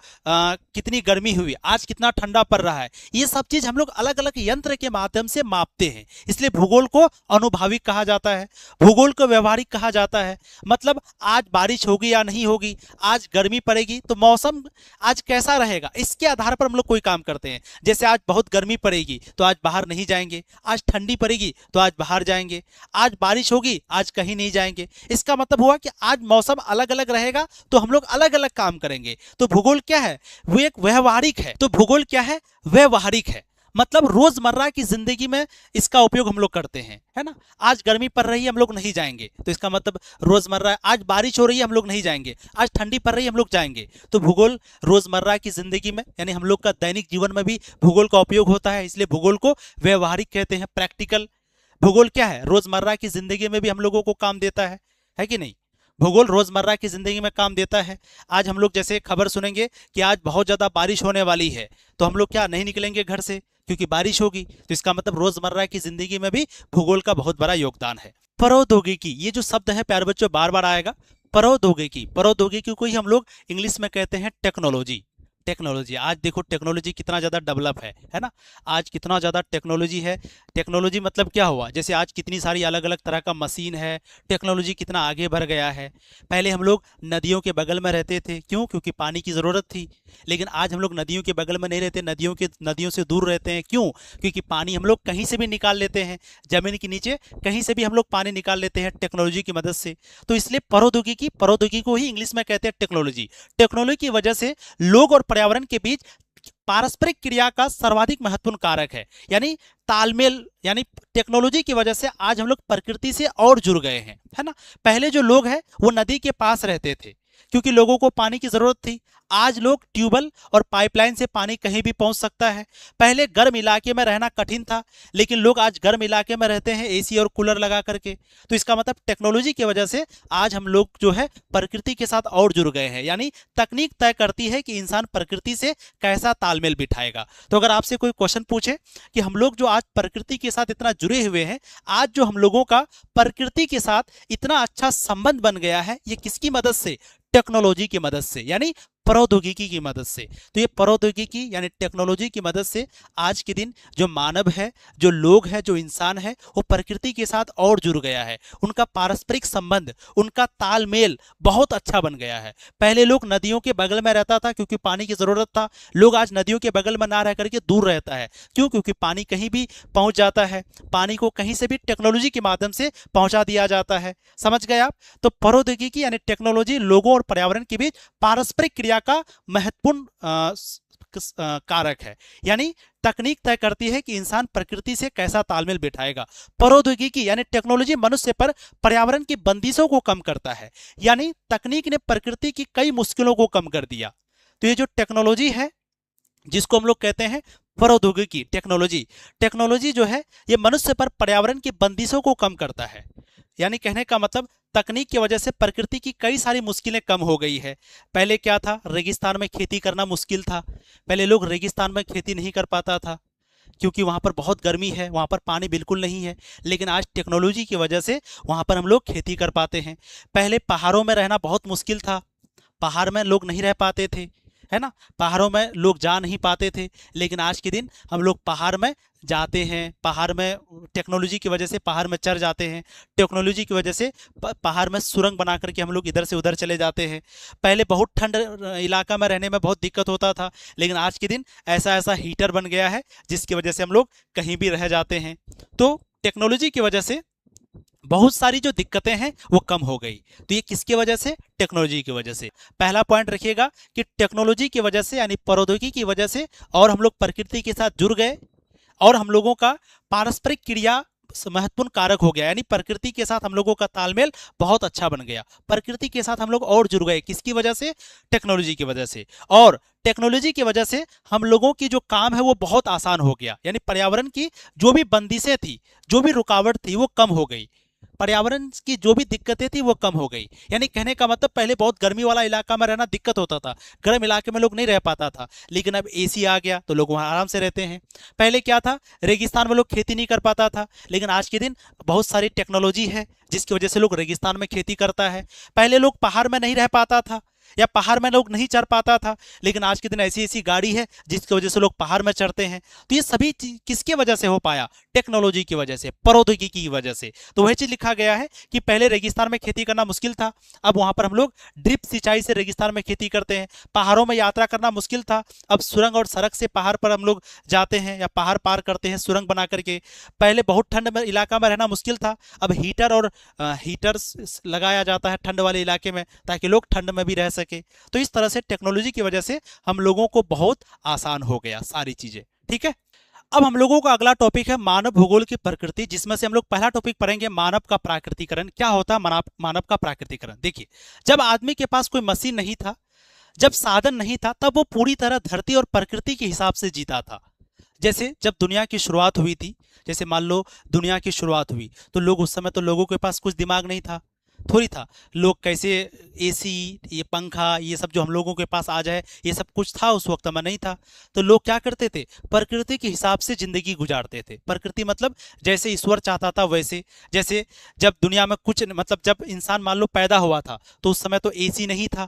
कितनी गर्मी हुई, आज कितना ठंडा पड़ रहा है, ये सब चीज हम लोग अलग अलग यंत्र के माध्यम से मापते हैं, इसलिए भूगोल को अनुभाविक कहा जाता है। भूगोल को व्यवहारिक कहा जाता है। मतलब आज बारिश होगी या नहीं होगी, आज गर्मी पड़ेगी तो मौसम आज कैसा रहेगा, इसके आधार पर हम लोग कोई काम करते हैं। जैसे आज बहुत गर्मी पड़ेगी तो आज बाहर नहीं जाएंगे, आज ठंडी पड़ेगी तो आज बाहर जाएंगे, आज बारिश होगी आज कहीं नहीं जाएंगे। इसका मतलब हुआ कि आज मौसम अलग अलग रहेगा तो हम लोग अलग अलग काम करेंगे। तो भूगोल क्या है? वो एक व्यवहारिक है। तो भूगोल क्या है? व्यवहारिक है। मतलब रोजमर्रा की जिंदगी में इसका उपयोग हम लोग करते हैं, है ना। आज गर्मी पड़ रही है, हम लोग नहीं जाएंगे, तो इसका मतलब रोजमर्रा। आज बारिश हो रही है, हम लोग नहीं जाएंगे, आज ठंडी पड़ रही है, हम लोग जाएंगे। तो भूगोल रोजमर्रा की जिंदगी में, यानी हम लोग का दैनिक जीवन में भी भूगोल का उपयोग होता है, इसलिए भूगोल को व्यवहारिक कहते हैं, प्रैक्टिकल। भूगोल क्या है? रोजमर्रा की जिंदगी में भी हम लोगों को काम देता है कि नहीं? भूगोल रोजमर्रा की जिंदगी में काम देता है। आज हम लोग जैसे खबर सुनेंगे कि आज बहुत ज्यादा बारिश होने वाली है, तो हम लोग क्या नहीं निकलेंगे घर से क्योंकि बारिश होगी। तो इसका मतलब रोजमर्रा की जिंदगी में भी भूगोल का बहुत बड़ा योगदान है। प्रौद्योगिकी, ये जो शब्द है प्यारे बच्चों बार बार आएगा। प्रौद्योगिकी को ही हम लोग इंग्लिश में कहते हैं टेक्नोलॉजी। टेक्नोलॉजी, आज देखो टेक्नोलॉजी कितना ज़्यादा डेवलप है ना। आज कितना ज़्यादा टेक्नोलॉजी है। टेक्नोलॉजी मतलब क्या हुआ? जैसे आज कितनी सारी अलग अलग तरह का मशीन है, टेक्नोलॉजी कितना आगे बढ़ गया है। पहले हम लोग नदियों के बगल में रहते थे, क्यों? क्योंकि पानी की ज़रूरत थी। लेकिन आज हम लोग नदियों के बगल में नहीं रहते, नदियों से दूर रहते हैं। क्यों? क्योंकि पानी हम लोग कहीं से भी निकाल लेते हैं, जमीन के नीचे कहीं से भी हम लोग पानी निकाल लेते हैं टेक्नोलॉजी की मदद से। तो इसलिए प्रौद्योगिकी को ही इंग्लिश में कहते हैं टेक्नोलॉजी। टेक्नोलॉजी की वजह से लोग और पर्यावरण के बीच पारस्परिक क्रिया का सर्वाधिक महत्वपूर्ण कारक है, यानी तालमेल। यानी टेक्नोलॉजी की वजह से आज हम लोग प्रकृति से और जुड़ गए हैं, है ना। पहले जो लोग हैं वो नदी के पास रहते थे, क्योंकि लोगों को पानी की जरूरत थी। आज लोग ट्यूबवेल और पाइपलाइन से पानी कहीं भी पहुंच सकता है। पहले गर्म इलाके में रहना कठिन था, लेकिन लोग आज गर्म इलाके में रहते हैं एसी और कूलर लगा करके। तो इसका मतलब टेक्नोलॉजी की वजह से आज हम लोग जो है प्रकृति के साथ और जुड़ गए हैं। यानी तकनीक तय करती है कि इंसान प्रकृति से कैसा तालमेल बिठाएगा। तो अगर आपसे कोई क्वेश्चन पूछे कि हम लोग जो आज प्रकृति के साथ इतना जुड़े हुए हैं, आज जो हम लोगों का प्रकृति के साथ इतना अच्छा संबंध बन गया है, ये किसकी मदद से? टेक्नोलॉजी की मदद से, यानी प्रौद्योगिकी की मदद से। तो ये प्रौद्योगिकी यानी टेक्नोलॉजी की मदद से आज के दिन जो मानव है, जो लोग हैं, जो इंसान है, वो प्रकृति के साथ और जुड़ गया है। उनका पारस्परिक संबंध, उनका तालमेल बहुत अच्छा बन गया है। पहले लोग नदियों के बगल में रहता था क्योंकि पानी की जरूरत था। लोग आज नदियों के बगल में ना रह करके दूर रहता है। क्यों? क्योंकि पानी कहीं भी पहुंच जाता है। पानी को कहीं से भी टेक्नोलॉजी के माध्यम से पहुंचा दिया जाता है। समझ गए आप? तो प्रौद्योगिकी यानी टेक्नोलॉजी लोगों और पर्यावरण के बीच पारस्परिक क्रिया का महत्वपूर्ण कारक है। यानी तकनीक तय करती है कि इंसान प्रकृति से कैसा तालमेल बिठाएगा। प्रौद्योगिकी यानी टेक्नोलॉजी मनुष्य पर पर्यावरण की बंदिशों को कम करता है। यानी तकनीक ने प्रकृति की कई मुश्किलों को कम कर दिया। तो ये जो टेक्नोलॉजी है, जिसको हम लोग कहते हैं प्रौद्योगिकी, टेक्नोलॉजी जो है ये मनुष्य पर पर्यावरण की बंदिशों को कम करता है। यानी कहने का मतलब तकनीक की वजह से प्रकृति की कई सारी मुश्किलें कम हो गई है। पहले क्या था? रेगिस्तान में खेती करना मुश्किल था। पहले लोग रेगिस्तान में खेती नहीं कर पाता था क्योंकि वहाँ पर बहुत गर्मी है, वहाँ पर पानी बिल्कुल नहीं है। लेकिन आज टेक्नोलॉजी की वजह से वहाँ पर हम लोग खेती कर पाते हैं। पहले पहाड़ों में रहना बहुत मुश्किल था, पहाड़ में लोग नहीं रह पाते थे, है ना, पहाड़ों में लोग जा नहीं पाते थे। लेकिन आज के दिन हम लोग पहाड़ में जाते हैं, पहाड़ में टेक्नोलॉजी की वजह से पहाड़ में चढ़ जाते हैं। टेक्नोलॉजी की वजह से पहाड़ में सुरंग बना करके हम लोग इधर से उधर चले जाते हैं। पहले बहुत ठंड इलाका में रहने में बहुत दिक्कत होता था, लेकिन आज के दिन ऐसा ऐसा हीटर बन गया है जिसकी वजह से हम लोग कहीं भी रह जाते हैं। तो टेक्नोलॉजी की वजह से बहुत सारी जो दिक्कतें हैं वो कम हो गई। तो ये किसकी वजह से? टेक्नोलॉजी की वजह से। पहला पॉइंट रखिएगा कि टेक्नोलॉजी की वजह से यानी प्रौद्योगिकी की वजह से और हम लोग प्रकृति के साथ जुड़ गए और हम लोगों का पारस्परिक क्रिया महत्वपूर्ण कारक हो गया। यानी प्रकृति के साथ हम लोगों का तालमेल बहुत अच्छा बन गया। प्रकृति के साथ हम लोग और जुड़ गए। किसकी वजह से? टेक्नोलॉजी की वजह से। और टेक्नोलॉजी की वजह से हम लोगों की जो काम है वो बहुत आसान हो गया। यानी पर्यावरण की जो भी बंदिशें थी, जो भी रुकावट थी, वो कम हो गई। पर्यावरण की जो भी दिक्कतें थी वो कम हो गई। यानी कहने का मतलब पहले बहुत गर्मी वाला इलाका में रहना दिक्कत होता था, गर्म इलाके में लोग नहीं रह पाता था, लेकिन अब एसी आ गया तो लोग वहाँ आराम से रहते हैं। पहले क्या था? रेगिस्तान में लोग खेती नहीं कर पाता था, लेकिन आज के दिन बहुत सारी टेक्नोलॉजी है जिसकी वजह से लोग रेगिस्तान में खेती करता है। पहले लोग पहाड़ में नहीं रह पाता था या पहाड़ में लोग नहीं चढ़ पाता था, लेकिन आज के दिन ऐसी ऐसी गाड़ी है जिसकी वजह से लोग पहाड़ में चढ़ते हैं। तो ये सभी किसकी वजह से हो पाया? टेक्नोलॉजी की वजह से, प्रौद्योगिकी की वजह से। तो वही चीज लिखा गया है कि पहले रेगिस्तान में खेती करना मुश्किल था, अब वहां पर हम लोग ड्रिप सिंचाई से रेगिस्तान में खेती करते हैं। पहाड़ों में यात्रा करना मुश्किल था, अब सुरंग और सड़क से पहाड़ पर हम लोग जाते हैं या पहाड़ पार करते हैं सुरंग बना करके। पहले बहुत ठंड में इलाका में रहना मुश्किल था, अब हीटर और हीटर लगाया जाता है ठंड वाले इलाके में ताकि लोग ठंड में भी रह सके। तो इस तरह से टेक्नोलॉजी की वजह से हम लोगों को बहुत आसान हो गया सारी चीजें। ठीक है, अब हम लोगों का अगला टॉपिक है मानव भूगोल की प्रकृति, जिसमें से हम लोग पहला टॉपिक पढ़ेंगे मानव का प्राकृतिकरण। क्या होता है मानव का प्राकृतिकरण? देखिए, जब आदमी के पास कोई मशीन नहीं था, जब साधन नहीं था, तब वो पूरी तरह धरती और प्रकृति के हिसाब से जीता था। जैसे जब दुनिया की शुरुआत हुई थी, जैसे मान लो दुनिया की शुरुआत हुई तो लोग उस समय तो लोगों के पास कुछ दिमाग नहीं था, थोड़ी था। लोग कैसे एसी, ये पंखा, ये सब जो हम लोगों के पास आ जाए, ये सब कुछ था उस वक्त में नहीं था। तो लोग क्या करते थे? प्रकृति के हिसाब से जिंदगी गुजारते थे। प्रकृति मतलब जैसे ईश्वर चाहता था वैसे। जैसे जब दुनिया में कुछ मतलब जब इंसान मान लो पैदा हुआ था तो उस समय तो एसी नहीं था,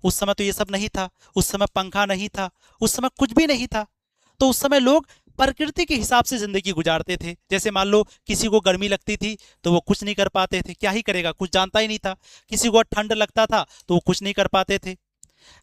उस समय तो ये सब नहीं था, उस समय पंखा नहीं था, उस समय कुछ भी नहीं था। तो उस समय लोग प्रकृति के हिसाब से जिंदगी गुजारते थे। जैसे मान लो किसी को गर्मी लगती थी तो वो कुछ नहीं कर पाते थे, क्या ही करेगा, कुछ जानता ही नहीं था। किसी को ठंड लगता था तो वो कुछ नहीं कर पाते थे।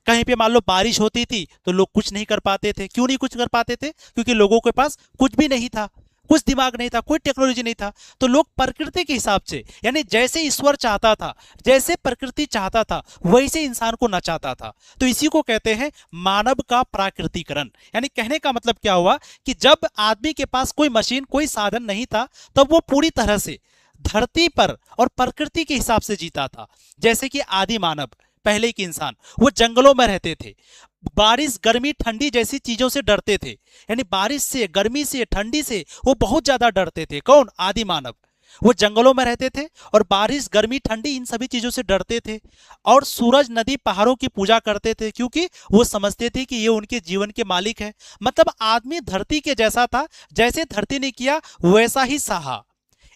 कहीं पे मान लो बारिश होती थी तो लोग कुछ नहीं कर पाते थे। क्यों नहीं कुछ कर पाते थे? क्योंकि लोगों के पास कुछ भी नहीं था, कुछ दिमाग नहीं था, कोई टेक्नोलॉजी नहीं था। तो लोग प्रकृति के हिसाब से, यानी जैसे ईश्वर चाहता था, जैसे प्रकृति चाहता था, वैसे इंसान को नचाता था। तो इसी को कहते हैं मानव का प्राकृतिकरण। यानी कहने का मतलब क्या हुआ कि जब आदमी के पास कोई मशीन, कोई साधन नहीं था, तब वो पूरी तरह से धरती पर और प्रकृति के हिसाब से जीता था। जैसे कि आदि मानव, पहले के इंसान वो जंगलों में रहते थे, बारिश गर्मी ठंडी जैसी चीजों से डरते थे, यानी बारिश से गर्मी से ठंडी से वो बहुत ज्यादा डरते थे। कौन? आदि मानव। वो जंगलों में रहते थे और बारिश गर्मी ठंडी इन सभी चीजों से डरते थे, और सूरज नदी पहाड़ों की पूजा करते थे, क्योंकि वो समझते थे कि ये उनके जीवन के मालिक है। मतलब आदमी धरती के जैसा था, जैसे धरती ने किया वैसा ही सहा।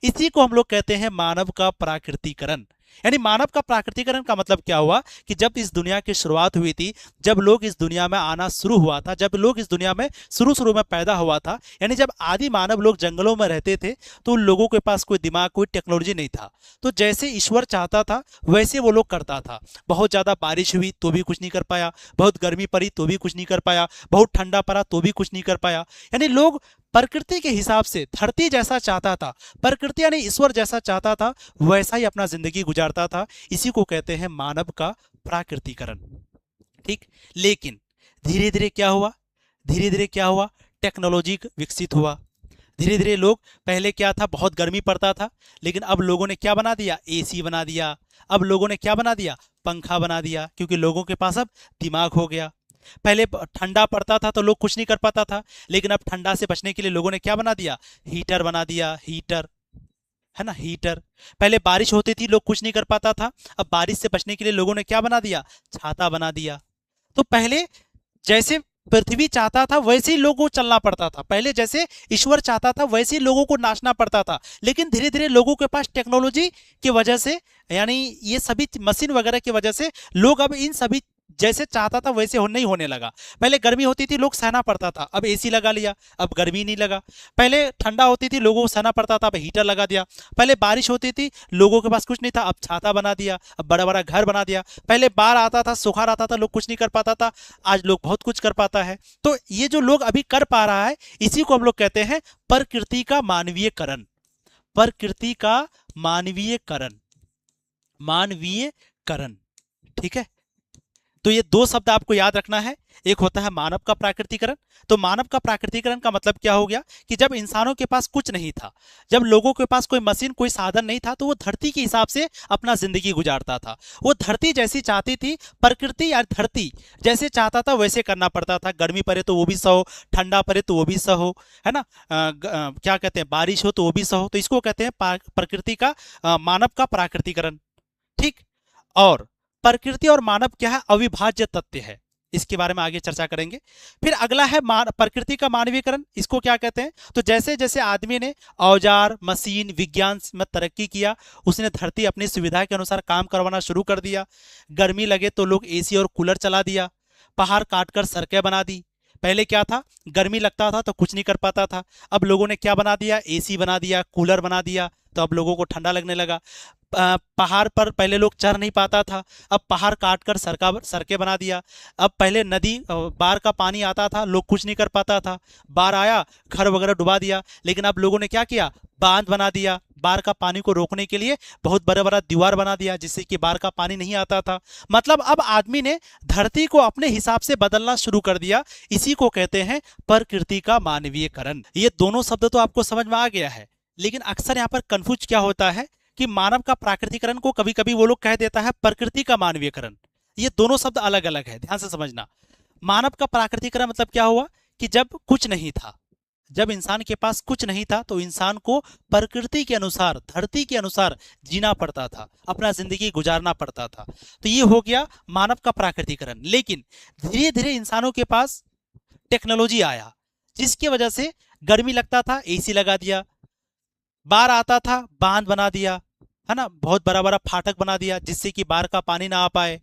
इसी को हम लोग कहते हैं मानव का प्राकृतिकरण। यानी मानव का प्राकृतिकरण का मतलब क्या हुआ कि जब इस दुनिया की शुरुआत हुई थी, जब लोग इस दुनिया में आना शुरू हुआ था, जब लोग इस दुनिया में शुरू में पैदा हुआ था, यानी जब आदि मानव लोग जंगलों में रहते थे, तो उन लोगों के पास कोई दिमाग, कोई टेक्नोलॉजी नहीं था। तो जैसे ईश्वर चाहता था वैसे वो लोग करता था। बहुत ज्यादा बारिश हुई तो भी कुछ नहीं कर पाया, बहुत गर्मी पड़ी तो भी कुछ नहीं कर पाया, बहुत ठंडा पड़ा तो भी कुछ नहीं कर पाया। यानी लोग प्रकृति के हिसाब से धरती जैसा चाहता था, प्रकृति यानी ईश्वर जैसा चाहता था, वैसा ही अपना जिंदगी गुजारता था। इसी को कहते हैं मानव का प्राकृतिकरण। ठीक। लेकिन धीरे धीरे क्या हुआ? धीरे धीरे क्या हुआ? टेक्नोलॉजी विकसित हुआ। धीरे धीरे लोग, पहले क्या था, बहुत गर्मी पड़ता था, लेकिन अब लोगों ने क्या बना दिया? एसी बना दिया। अब लोगों ने क्या बना दिया? पंखा बना दिया, क्योंकि लोगों के पास अब दिमाग हो गया। पहले ठंडा पड़ता था तो लोग कुछ नहीं कर पाता था, लेकिन अब ठंडा से बचने के लिए लोगों ने क्या बना दिया? हीटर बना दिया। हीटर है ना, हीटर। पहले बारिश होती थी, लोग कुछ नहीं कर पाता था, अब बारिश से बचने के लिए लोगों ने क्या बना दिया? छाता बना दिया। तो पहले जैसे पृथ्वी चाहता था वैसे ही लोगों को चलना पड़ता था, पहले जैसे ईश्वर चाहता था वैसे ही लोगों को नाचना पड़ता था। लेकिन धीरे धीरे लोगों के पास टेक्नोलॉजी की वजह से, यानी ये सभी मशीन वगैरह की वजह से, लोग अब इन सभी जैसे चाहता था वैसे नहीं होने लगा। पहले गर्मी होती थी, लोग सहना पड़ता था, अब एसी लगा लिया, अब गर्मी नहीं लगा। पहले ठंडा होती थी, लोगों को सहना पड़ता था, अब हीटर लगा दिया। पहले बारिश होती थी, लोगों के पास कुछ नहीं था, अब छाता बना दिया, अब बड़ा बड़ा घर बना दिया। पहले बाढ़ आता था, सुखाड़ आता था, लोग कुछ नहीं कर पाता था, आज लोग बहुत कुछ कर पाता है। तो ये जो लोग अभी कर पा रहा है, इसी को हम लोग कहते हैं प्रकृति का मानवीयकरण। प्रकृति का मानवीयकरण, मानवीयकरण। ठीक है। तो ये दो शब्द आपको याद रखना है, एक होता है मानव का प्राकृतिकरण। तो मानव का प्राकृतिकरण का मतलब क्या हो गया कि जब इंसानों के पास कुछ नहीं था, जब लोगों के पास कोई मशीन, कोई साधन नहीं था, तो वो धरती के हिसाब से अपना जिंदगी गुजारता था। वो धरती जैसी चाहती थी, प्रकृति या धरती जैसे चाहता था वैसे करना पड़ता था। गर्मी पड़े तो वो भी सहो, ठंडा पड़े तो वो भी सहो, है ना, क्या कहते हैं, बारिश हो तो वो भी सहो। तो इसको कहते हैं प्रकृति का, मानव का प्राकृतिकरण। ठीक। और प्रकृति और मानव क्या है? अविभाज्य तत्व है। इसके बारे में आगे चर्चा करेंगे। फिर अगला है प्रकृति का मानवीयकरण। इसको क्या कहते हैं? तो जैसे जैसे आदमी ने औजार, मशीन, विज्ञान में तरक्की किया, उसने धरती अपनी सुविधा के अनुसार काम करवाना शुरू कर दिया। गर्मी लगे तो लोग एसी और कूलर चला दिया, पहाड़ काटकर सड़कें बना दी। पहले क्या था? गर्मी लगता था तो कुछ नहीं कर पाता था, अब लोगों ने क्या बना दिया? एसी बना दिया, कूलर बना दिया, तो अब लोगों को ठंडा लगने लगा। पहाड़ पर पहले लोग चढ़ नहीं पाता था, अब पहाड़ काटकर सड़कें बना दिया। अब पहले नदी, बाढ़ का पानी आता था, लोग कुछ नहीं कर पाता था, बाढ़ आया घर वगैरह डुबा दिया। लेकिन अब लोगों ने क्या किया? बांध बना दिया, बाढ़ का पानी को रोकने के लिए बहुत बड़ा बड़ा दीवार बना दिया, जिससे कि बाढ़ का पानी नहीं आता था। मतलब अब आदमी ने धरती को अपने हिसाब से बदलना शुरू कर दिया। इसी को कहते हैं प्रकृति का मानवीयकरण। ये दोनों शब्द तो आपको समझ में आ गया है, लेकिन अक्सर यहाँ पर कंफ्यूज क्या होता है कि मानव का प्राकृतिकरण को कभी कभी वो लोग कह देता है प्रकृति का मानवीयकरण। ये दोनों शब्द अलग अलग है, ध्यान से समझना। मानव का प्राकृतिकरण मतलब क्या हुआ कि जब कुछ नहीं था, जब इंसान के पास कुछ नहीं था, तो इंसान को प्रकृति के अनुसार, धरती के अनुसार जीना पड़ता था, अपना जिंदगी गुजारना पड़ता था। तो ये हो गया मानव का प्राकृतिकरण। लेकिन धीरे धीरे इंसानों के पास टेक्नोलॉजी आया, जिसकी वजह से गर्मी लगता था, एसी लगा दिया, बाढ़ आता था, बांध बना दिया, है ना, बहुत बड़ा बड़ा फाटक बना दिया, जिससे कि बाढ़ का पानी ना आ पाए।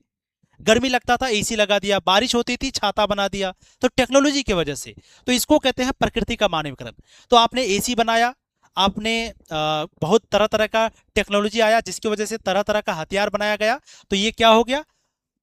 गर्मी लगता था, एसी लगा दिया, बारिश होती थी, छाता बना दिया। तो टेक्नोलॉजी की वजह से, तो इसको कहते हैं प्रकृति का मानवीकरण। तो आपने एसी बनाया, आपने बहुत तरह तरह का टेक्नोलॉजी आया, जिसकी वजह से तरह तरह का हथियार बनाया गया। तो ये क्या हो गया?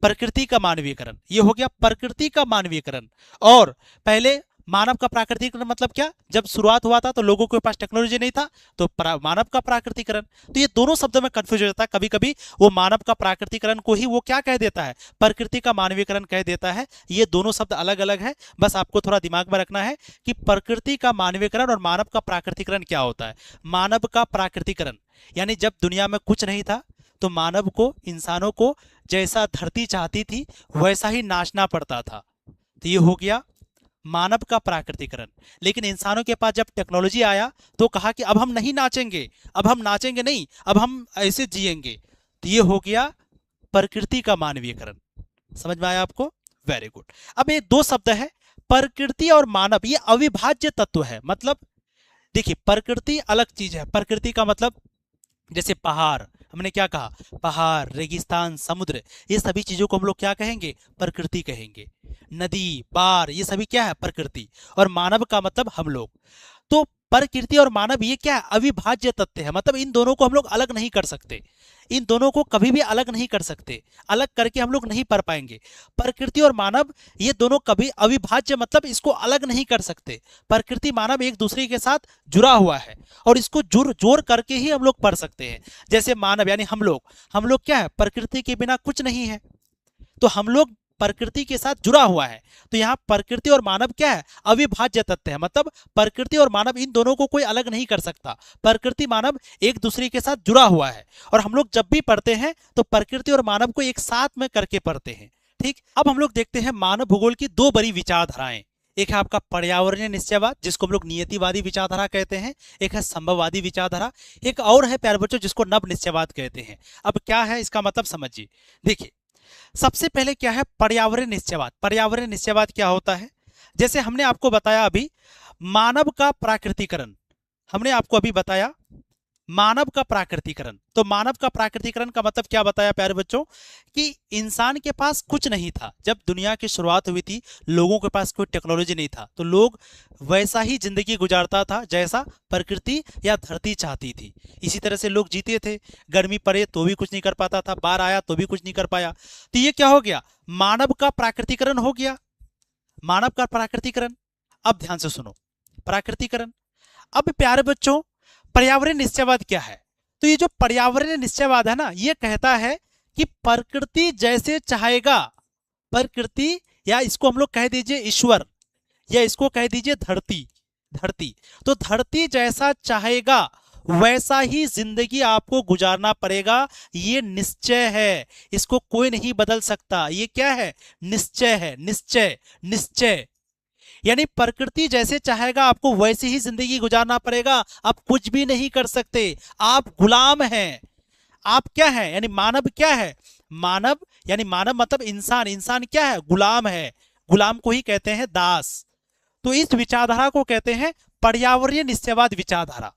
प्रकृति का मानवीयकरण। ये हो गया प्रकृति का मानवीयकरण। और पहले मानव का प्राकृतिकरण मतलब क्या? जब शुरुआत हुआ था तो लोगों के पास टेक्नोलॉजी नहीं था, तो मानव का प्राकृतिकरण। तो ये दोनों शब्दों में कंफ्यूज हो जाता है। कभी कभी वो मानव का प्राकृतिकरण को ही वो क्या कह देता है? प्रकृति का मानवीयकरण कह देता है। ये दोनों शब्द अलग अलग है, बस आपको थोड़ा दिमाग में रखना है कि प्रकृति का मानवीयकरण और मानव का प्राकृतिकरण क्या होता है। मानव का प्राकृतिकरण यानी जब दुनिया में कुछ नहीं था, तो मानव को, इंसानों को जैसा धरती चाहती थी वैसा ही नाचना पड़ता था। तो ये हो गया मानव का प्राकृतिकरण। लेकिन इंसानों के पास जब टेक्नोलॉजी आया तो कहा कि अब हम नहीं नाचेंगे, अब हम नाचेंगे नहीं, अब हम ऐसे जिएंगे। तो ये हो गया प्रकृति का मानवीयकरण। समझ में आया आपको? Very good. अब ये दो शब्द है प्रकृति और मानव, ये अविभाज्य तत्व है। मतलब देखिए प्रकृति अलग चीज है। प्रकृति का मतलब जैसे पहाड़, हमने क्या कहा, पहाड़, रेगिस्तान, समुद्र, ये सभी चीजों को हम लोग क्या कहेंगे, प्रकृति कहेंगे। नदी, बाढ़, ये सभी क्या है, प्रकृति। और मानव का मतलब हम लोग। तो प्रकृति और मानव ये क्या है, अविभाज्य तत्व है। मतलब इन दोनों को हम लोग अलग नहीं कर सकते, इन दोनों को कभी भी अलग नहीं कर सकते, अलग करके हम लोग नहीं पढ़ पाएंगे। प्रकृति और मानव ये दोनों कभी अविभाज्य, मतलब इसको अलग नहीं कर सकते। प्रकृति मानव एक दूसरे के साथ जुड़ा हुआ है और इसको जोड़ करके ही हम लोग पढ़ सकते हैं। जैसे मानव यानी हम लोग क्या है, प्रकृति के बिना कुछ नहीं है, तो हम लोग प्रकृति के साथ जुड़ा हुआ है। तो यहाँ प्रकृति और मानव क्या है, अविभाज्य तत्व है। मतलब प्रकृति और मानव इन दोनों को कोई अलग नहीं कर सकता। प्रकृति मानव एक दूसरे के साथ जुड़ा हुआ है और हम लोग जब भी पढ़ते हैं तो प्रकृति और मानव को एक साथ में करके पढ़ते हैं। ठीक, अब हम लोग देखते हैं मानव भूगोल की दो बड़ी विचारधाराएं। एक है आपका पर्यावरणीय निश्चयवाद, जिसको हम लोग नियतिवादी विचारधारा कहते हैं। एक है संभववादी विचारधारा। एक और है प्यारे बच्चों जिसको नव निश्चयवाद कहते हैं। अब क्या है इसका मतलब समझिए। देखिए सबसे पहले क्या है पर्यावरण निश्चयवाद। पर्यावरण निश्चयवाद क्या होता है, जैसे हमने आपको बताया अभी मानव का प्राकृतिकरण, हमने आपको अभी बताया मानव का प्राकृतिकरण। तो मानव का प्राकृतिकरण का मतलब क्या बताया प्यारे बच्चों, कि इंसान के पास कुछ नहीं था। जब दुनिया की शुरुआत हुई थी लोगों के पास कोई टेक्नोलॉजी नहीं था, तो लोग वैसा ही जिंदगी गुजारता था जैसा प्रकृति या धरती चाहती थी। इसी तरह से लोग जीते थे। गर्मी पड़े तो भी कुछ नहीं कर पाता था, बाढ़ आया तो भी कुछ नहीं कर पाया। तो ये क्या हो गया, मानव का प्राकृतिकरण हो गया, मानव का प्राकृतिकरण। अब ध्यान से सुनो, प्राकृतिकरण। अब प्यारे बच्चों पर्यावरण निश्चयवाद क्या है, तो ये जो पर्यावरण निश्चयवाद है ना, ये कहता है कि प्रकृति जैसे चाहेगा, प्रकृति या इसको हम लोग कह दीजिए ईश्वर, या इसको कह दीजिए धरती, धरती, तो धरती जैसा चाहेगा वैसा ही जिंदगी आपको गुजारना पड़ेगा। ये निश्चय है, इसको कोई नहीं बदल सकता। ये क्या है, निश्चय है, निश्चय, निश्चय। यानी प्रकृति जैसे चाहेगा आपको वैसे ही जिंदगी गुजारना पड़ेगा। आप कुछ भी नहीं कर सकते, आप गुलाम हैं। आप क्या है, यानी मानव क्या है, मानव यानी मानव मतलब इंसान, इंसान क्या है, गुलाम है। गुलाम को ही कहते हैं दास। तो इस विचारधारा को कहते हैं पर्यावरणीय निश्चयवाद विचारधारा।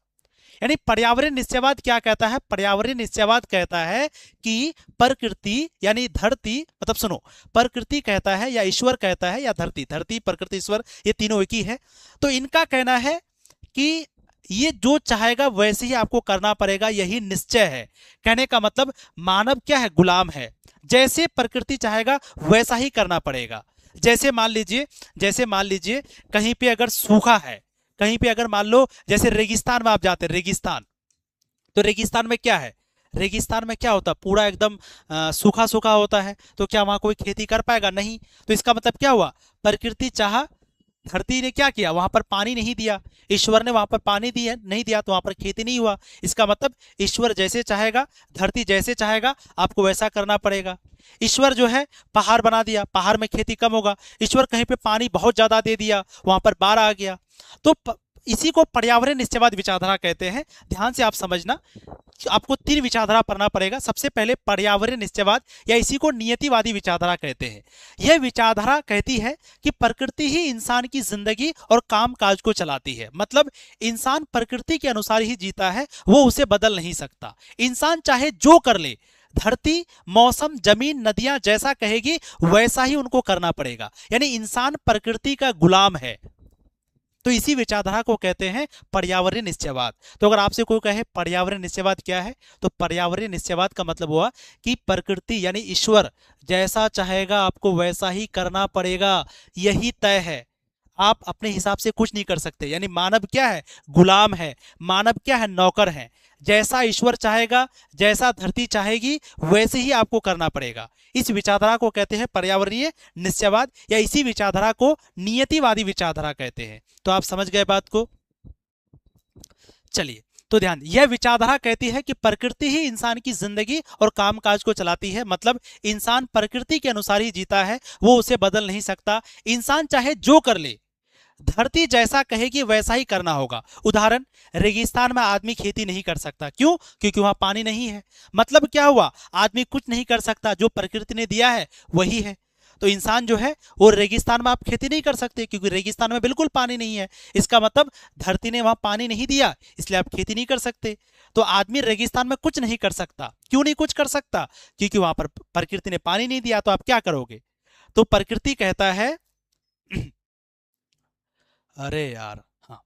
यानी पर्यावरण निश्चयवाद क्या कहता है, पर्यावरण निश्चयवाद कहता है कि प्रकृति यानी धरती, मतलब सुनो, प्रकृति कहता है या ईश्वर कहता है या धरती, धरती प्रकृति ईश्वर ये तीनों एक ही है। तो इनका कहना है कि ये जो चाहेगा वैसे ही आपको करना पड़ेगा, यही निश्चय है। कहने का मतलब मानव क्या है, गुलाम है। जैसे प्रकृति चाहेगा वैसा ही करना पड़ेगा। जैसे मान लीजिए कहीं पे अगर सूखा है, कहीं पे अगर मान लो जैसे रेगिस्तान में आप जाते हैं, रेगिस्तान, तो रेगिस्तान में क्या है, रेगिस्तान में क्या होता है, पूरा एकदम सूखा सूखा होता है। तो क्या वहां कोई खेती कर पाएगा, नहीं। तो इसका मतलब क्या हुआ, प्रकृति चाहा, धरती ने क्या किया, वहां पर पानी नहीं दिया, ईश्वर ने वहां पर पानी दिया नहीं दिया, तो वहां पर खेती नहीं हुआ। इसका मतलब ईश्वर जैसे चाहेगा, धरती जैसे चाहेगा, आपको वैसा करना पड़ेगा। ईश्वर जो है पहाड़ बना दिया, पहाड़ में खेती कम होगा। ईश्वर कहीं पे पानी बहुत ज्यादा दे दिया, वहां पर बाढ़ आ गया। तो इसी को पर्यावरण निश्चयवाद विचारधारा कहते हैं। ध्यान से आप समझना, आपको तीन विचारधारा पढ़ना पड़ेगा। सबसे पहले पर्यावरण निश्चयवाद या इसी को नियतिवादी विचारधारा कहते हैं। यह विचारधारा कहती है कि प्रकृति ही इंसान की जिंदगी और काम काज को चलाती है। मतलब इंसान प्रकृति के अनुसार ही जीता है, वो उसे बदल नहीं सकता। इंसान चाहे जो कर ले, धरती, मौसम, जमीन, नदियां जैसा कहेगी वैसा ही उनको करना पड़ेगा। यानी इंसान प्रकृति का गुलाम है। तो इसी विचारधारा को कहते हैं पर्यावरणीय निश्चयवाद। तो अगर आपसे कोई कहे पर्यावरणीय निश्चयवाद क्या है, तो पर्यावरणीय निश्चयवाद का मतलब हुआ कि प्रकृति यानी ईश्वर जैसा चाहेगा आपको वैसा ही करना पड़ेगा, यही तय है। आप अपने हिसाब से कुछ नहीं कर सकते। यानी मानव क्या है, गुलाम है। मानव क्या है, नौकर है। जैसा ईश्वर चाहेगा, जैसा धरती चाहेगी वैसे ही आपको करना पड़ेगा। इस विचारधारा को कहते हैं पर्यावरणीय निश्चयवाद या इसी विचारधारा को नियतिवादी विचारधारा कहते हैं। तो आप समझ गए बात को। चलिए, तो ध्यान, यह विचारधारा कहती है कि प्रकृति ही इंसान की जिंदगी और कामकाज को चलाती है। मतलब इंसान प्रकृति के अनुसार ही जीता है, वो उसे बदल नहीं सकता। इंसान चाहे जो कर ले, धरती जैसा कहेगी वैसा ही करना होगा। उदाहरण, रेगिस्तान में आदमी खेती नहीं कर सकता, क्यों? क्योंकि वहां पानी नहीं है। मतलब क्या हुआ, आदमी कुछ नहीं कर सकता, जो प्रकृति ने दिया है वही है। तो इंसान जो है वो रेगिस्तान में आप खेती नहीं कर सकते, क्योंकि रेगिस्तान में बिल्कुल पानी नहीं है। इसका मतलब धरती ने वहां पानी नहीं दिया, इसलिए आप खेती नहीं कर सकते। तो आदमी रेगिस्तान में कुछ नहीं कर सकता। क्यों नहीं कुछ कर सकता? क्योंकि वहां पर प्रकृति ने पानी नहीं दिया। तो आप क्या करोगे? तो प्रकृति कहता है अरे यार, हाँ,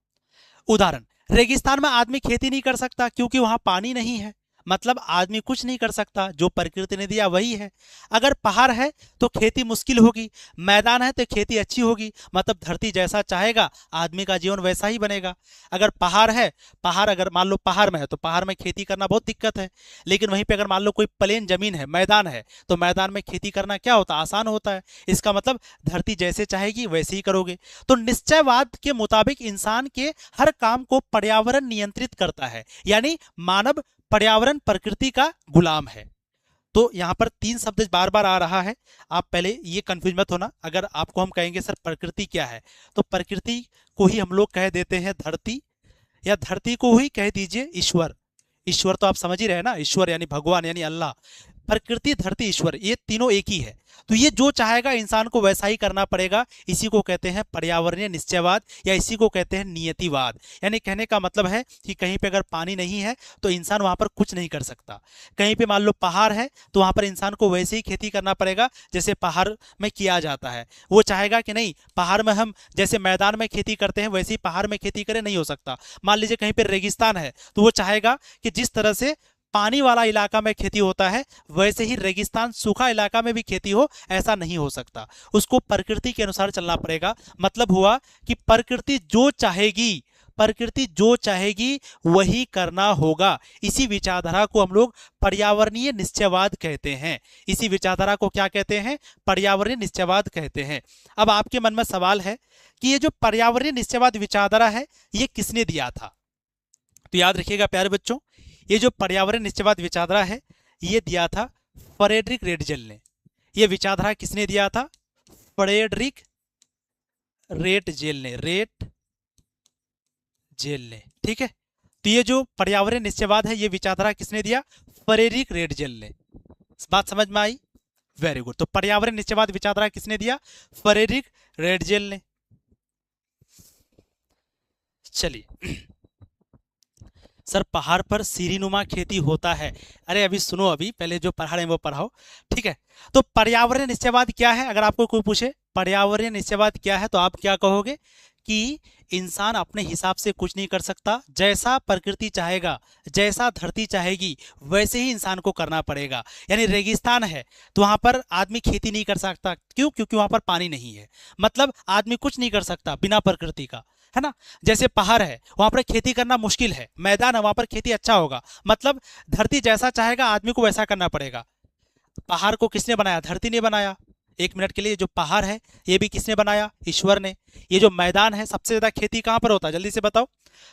उदाहरण, रेगिस्तान में आदमी खेती नहीं कर सकता क्योंकि वहां पानी नहीं है। मतलब आदमी कुछ नहीं कर सकता, जो प्रकृति ने दिया वही है। अगर पहाड़ है तो खेती मुश्किल होगी, मैदान है तो खेती अच्छी होगी। मतलब धरती जैसा चाहेगा आदमी का जीवन वैसा ही बनेगा। अगर पहाड़ है, पहाड़ अगर मान लो पहाड़ में है तो पहाड़ में खेती करना बहुत दिक्कत है। लेकिन वहीं पे अगर मान लो कोई प्लेन जमीन है, मैदान है, तो मैदान में खेती करना क्या होता है? आसान होता है। इसका मतलब धरती जैसे चाहेगी वैसे ही करोगे। तो निश्चयवाद के मुताबिक इंसान के हर काम को पर्यावरण नियंत्रित करता है, यानी मानव पर्यावरण प्रकृति का गुलाम है। तो यहां पर तीन शब्द बार बार आ रहा है, आप पहले ये कंफ्यूज मत होना। अगर आपको हम कहेंगे सर प्रकृति क्या है, तो प्रकृति को ही हम लोग कह देते हैं धरती, या धरती को ही कह दीजिए ईश्वर। ईश्वर तो आप समझ ही रहे ना, ईश्वर यानी भगवान यानी अल्लाह। प्रकृति, धरती, ईश्वर, ये तीनों एक ही है। तो ये जो चाहेगा इंसान को वैसा ही करना पड़ेगा। इसी को कहते हैं पर्यावरणीय निश्चयवाद, या इसी को कहते हैं नियतिवाद। यानी कहने का मतलब है कि कहीं पे अगर पानी नहीं है तो इंसान वहां पर कुछ नहीं कर सकता। कहीं पे मान लो पहाड़ है तो वहां पर इंसान को वैसे ही खेती करना पड़ेगा जैसे पहाड़ में किया जाता है। वो चाहेगा कि नहीं पहाड़ में हम जैसे मैदान में खेती करते हैं वैसे ही पहाड़ में खेती करें, नहीं हो सकता। मान लीजिए कहीं पर रेगिस्तान है तो वो चाहेगा कि जिस तरह से पानी वाला इलाका में खेती होता है वैसे ही रेगिस्तान सूखा इलाका में भी खेती हो, ऐसा नहीं हो सकता। उसको प्रकृति के अनुसार चलना पड़ेगा। मतलब हुआ कि प्रकृति जो चाहेगी, प्रकृति जो चाहेगी वही करना होगा। इसी विचारधारा को हम लोग पर्यावरणीय निश्चयवाद कहते हैं। इसी विचारधारा को क्या कहते हैं? पर्यावरणीय निश्चयवाद कहते हैं। अब आपके मन में सवाल है कि ये जो पर्यावरणीय निश्चयवाद विचारधारा है ये किसने दिया था? तो याद रखिएगा प्यारे बच्चों, ये जो पर्यावरण निश्चयवाद विचारधारा है ये दिया था फ्रेडरिक रेटजेल ने। ये विचारधारा किसने दिया था? फ्रेडरिक रेटजेल ने, रेटजेल ने। ठीक है, तो ये जो पर्यावरण निश्चयवाद है ये विचारधारा किसने दिया? फ्रेडरिक रेटजेल ने। बात समझ में आई? Very good. तो पर्यावरण निश्चयवाद विचारधारा किसने दिया? फ्रेडरिक रेटजेल ने। चलिए, सर पहाड़ पर सीढ़ीनुमा खेती होता है। अरे अभी सुनो, अभी पहले जो पढ़ा रहे हैं वो पढ़ाओ। ठीक है, तो पर्यावरण निश्चयवाद क्या है? अगर आपको कोई पूछे पर्यावरण निश्चयवाद क्या है तो आप क्या कहोगे? कि इंसान अपने हिसाब से कुछ नहीं कर सकता, जैसा प्रकृति चाहेगा, जैसा धरती चाहेगी वैसे ही इंसान को करना पड़ेगा। यानी रेगिस्तान है तो वहां पर आदमी खेती नहीं कर सकता, क्यों? क्योंकि वहां पर पानी नहीं है। मतलब आदमी कुछ नहीं कर सकता बिना प्रकृति का, है ना। जैसे पहाड़ है वहां पर खेती करना मुश्किल है, मैदान है वहां पर खेती अच्छा होगा। मतलब धरती जैसा चाहेगा आदमी को वैसा करना पड़ेगा। पहाड़ को किसने बनाया? धरती ने बनाया। एक मिनट के लिए, जो पहाड़ है ये भी किसने बनाया? ईश्वर ने। ये जो मैदान है, सबसे ज्यादा खेती कहां पर होता है? जल्दी से बताओ,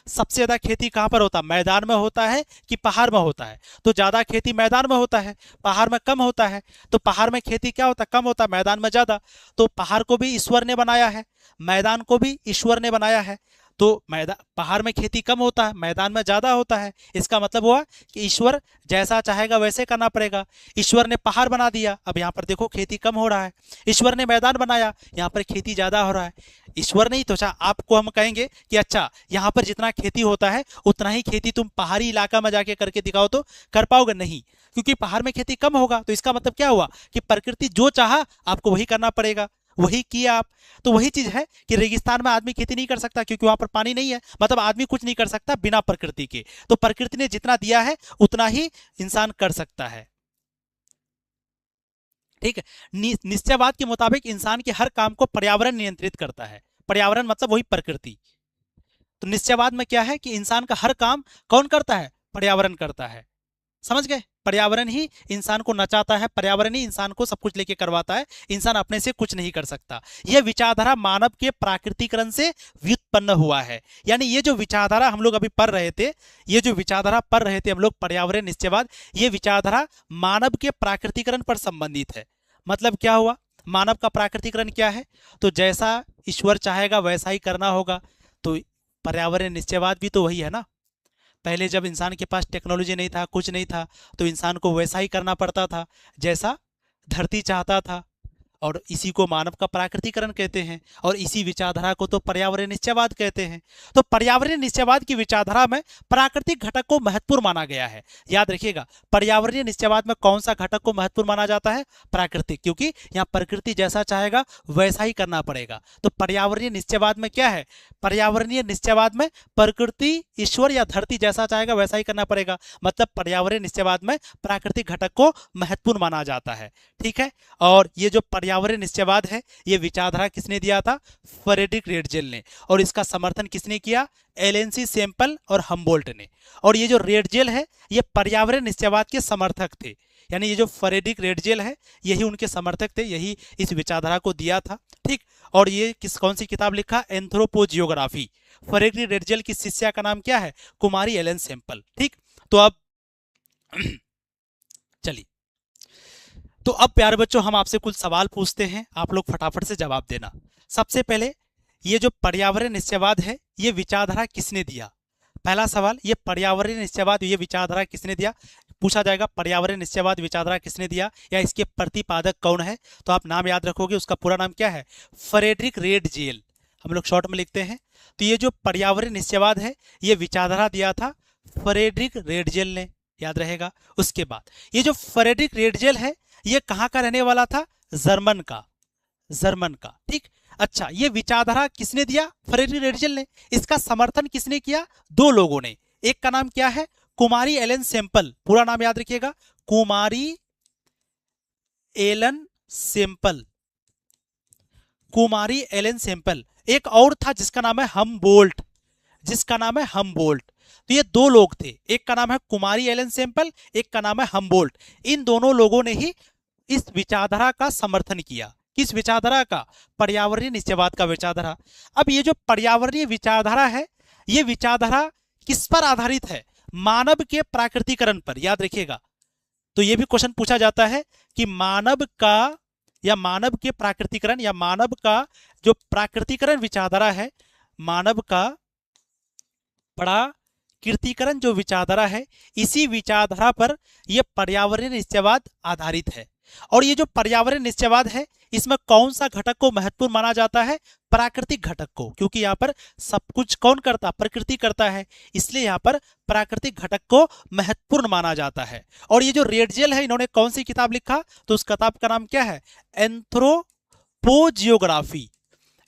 सबसे ज्यादा खेती कहां पर होता है? मैदान में होता है कि पहाड़ में होता है? तो ज्यादा खेती मैदान में होता है, पहाड़ में कम होता है। तो पहाड़ में खेती क्या होता है? कम होता है, मैदान में ज्यादा। तो पहाड़ को भी ईश्वर ने बनाया है, मैदान को भी ईश्वर ने बनाया है। तो मैदान, पहाड़ में खेती कम होता है, मैदान में ज्यादा होता है। इसका मतलब हुआ कि ईश्वर जैसा चाहेगा वैसे करना पड़ेगा। ईश्वर ने पहाड़ बना दिया, अब यहाँ पर देखो खेती कम हो रहा है। ईश्वर ने मैदान बनाया, यहाँ पर खेती ज्यादा हो रहा है। ईश्वर नहीं तो आपको हम कहेंगे कि अच्छा यहाँ पर जितना खेती होता है उतना ही खेती तुम पहाड़ी इलाका में जाके करके दिखाओ तो कर पाओगे? नहीं, क्योंकि पहाड़ में खेती कम होगा। तो इसका मतलब क्या हुआ कि प्रकृति जो चाहा आपको वही करना पड़ेगा, वही किया आप। तो वही चीज है कि रेगिस्तान में आदमी खेती नहीं कर सकता क्योंकि वहां पर पानी नहीं है। मतलब आदमी कुछ नहीं कर सकता बिना प्रकृति के। तो प्रकृति ने जितना दिया है उतना ही इंसान कर सकता है। ठीक है, निश्चयवाद के मुताबिक इंसान के हर काम को पर्यावरण नियंत्रित करता है। पर्यावरण मतलब वही प्रकृति। तो निश्चयवाद में क्या है कि इंसान का हर काम कौन करता है? पर्यावरण करता है। समझ गए? पर्यावरण ही इंसान को नचाता है, पर्यावरण ही इंसान को सब कुछ लेके करवाता है, इंसान अपने से कुछ नहीं कर सकता। यह विचारधारा मानव के प्राकृतिकरण से व्युत्पन्न हुआ है। यानी ये जो विचारधारा हम लोग अभी पढ़ रहे थे, ये जो विचारधारा पढ़ रहे थे हम लोग पर्यावरण निश्चयवाद, ये विचारधारा मानव के प्राकृतिकरण पर संबंधित है। मतलब क्या हुआ, मानव का प्राकृतिकरण क्या है, तो जैसा ईश्वर चाहेगा वैसा ही करना होगा। तो पर्यावरण निश्चयवाद भी तो वही है ना। पहले जब इंसान के पास टेक्नोलॉजी नहीं था, कुछ नहीं था, तो इंसान को वैसा ही करना पड़ता था जैसा धरती चाहता था, और इसी को मानव का प्राकृतिकरण कहते हैं, और इसी विचारधारा को तो पर्यावरण निश्चयवाद कहते हैं। तो पर्यावरण निश्चयवाद की विचारधारा में प्राकृतिक घटक को महत्वपूर्ण माना गया है। याद रखिएगा, पर्यावरणीय निश्चयवाद में कौन सा घटक को महत्वपूर्ण माना जाता है, प्राकृतिक, क्योंकि यहाँ प्रकृति जैसा चाहेगा वैसा ही करना पड़ेगा। तो पर्यावरणीय निश्चयवाद में क्या है, पर्यावरणीय निश्चयवाद में प्रकृति, ईश्वर या धरती जैसा चाहेगा वैसा ही करना पड़ेगा। मतलब पर्यावरणीय निश्चयवाद में प्राकृतिक घटक को महत्वपूर्ण माना जाता है। ठीक है, और ये जो पर्यावरण निश्चयवाद है, ये विचारधारा किसने दिया था, फ्रेडरिक रेडजेल ने, और इसका समर्थन किसने किया, एलेंसी सेम्पल और हम्बोल्ट ने। और ये जो रेडजेल है, ये पर्यावरण निश्चयवाद के समर्थक थे। यानी ये जो फ्रेडरिक रेडजेल है, यही उनके समर्थक थे, यही इस विचारधारा को दिया था। ठीक, और ये कौन सी किताब लिखा, एंथ्रोपोजियोग्राफी। फ्रेडरिक रेडजेल की शिष्या का नाम क्या है, कुमारी एलन सेम्पल। ठीक, तो अब चलिए, तो अब प्यारे बच्चों हम आपसे कुछ सवाल पूछते हैं, आप लोग फटाफट से जवाब देना। सबसे पहले, ये जो पर्यावरण निश्चयवाद है, ये विचारधारा किसने दिया। पहला सवाल, ये पर्यावरण निश्चयवाद, ये विचारधारा किसने दिया, पूछा जाएगा पर्यावरण निश्चयवाद विचारधारा किसने दिया, या इसके प्रतिपादक कौन है। तो आप नाम याद रखोगे, उसका पूरा नाम क्या है, फ्रेडरिक रेडजेल, हम लोग शॉर्ट में लिखते हैं। तो ये जो पर्यावरण निश्चयवाद है, ये विचारधारा दिया था फ्रेडरिक रेडजेल ने, याद रहेगा। उसके बाद ये जो फ्रेडरिक रेडजेल है, ये कहाँ का रहने वाला था, जर्मन का, जर्मन का। ठीक, अच्छा, ये विचारधारा किसने दिया, फ्रेडरिक रेडजेल ने। इसका समर्थन किसने किया, दो लोगों ने। एक का नाम क्या है, कुमारी एलन सेम्पल, पूरा नाम याद रखिएगा, कुमारी एलन सेम्पल, कुमारी एलन सेम्पल। एक और था जिसका नाम है हम्बोल्ट, जिसका नाम है हम्बोल्ट। तो ये दो लोग थे, एक का नाम है कुमारी एलन सेम्पल, एक का नाम है हम्बोल्ट। इन दोनों लोगों ने ही इस विचारधारा का समर्थन किया। किस विचारधारा का, पर्यावरणीय निश्चयवाद का विचारधारा। अब ये जो पर्यावरणीय विचारधारा है, ये विचारधारा किस पर आधारित है, मानव के प्राकृतिकरण पर, याद रखिएगा। तो ये भी क्वेश्चन पूछा जाता है कि मानव का, या मानव के प्राकृतिकरण, या मानव का जो प्राकृतिकरण विचारधारा है, मानव का प्राकृतिकरण जो विचारधारा है, इसी विचारधारा पर यह पर्यावरणीय निश्चयवाद आधारित है। और ये जो पर्यावरण निश्चयवाद है, इसमें कौन सा घटक को महत्वपूर्ण माना जाता है, प्राकृतिक घटक को, क्योंकि यहाँ पर सब कुछ कौन करता, प्रकृति करता है, इसलिए यहाँ पर प्राकृतिक घटक को महत्वपूर्ण माना जाता है। और ये जो रेडजेल है, इन्होंने कौन सी किताब लिखा, तो उस किताब का नाम क्या है, एंथ्रोपोजियोग्राफी,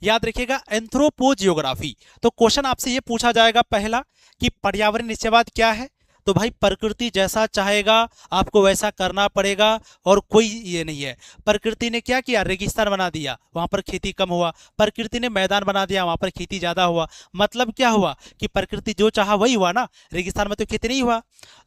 याद रखिएगा, एंथ्रोपोजियोग्राफी। तो क्वेश्चन आपसे ये पूछा जाएगा पहला कि पर्यावरण निश्चयवाद क्या है, तो भाई प्रकृति जैसा चाहेगा आपको वैसा करना पड़ेगा, और कोई ये नहीं है। प्रकृति ने क्या किया, रेगिस्तान बना दिया, वहां पर खेती कम हुआ। प्रकृति ने मैदान बना दिया, वहां पर खेती ज्यादा हुआ। मतलब क्या हुआ कि प्रकृति जो चाहा वही हुआ ना, रेगिस्तान में तो खेती नहीं हुआ।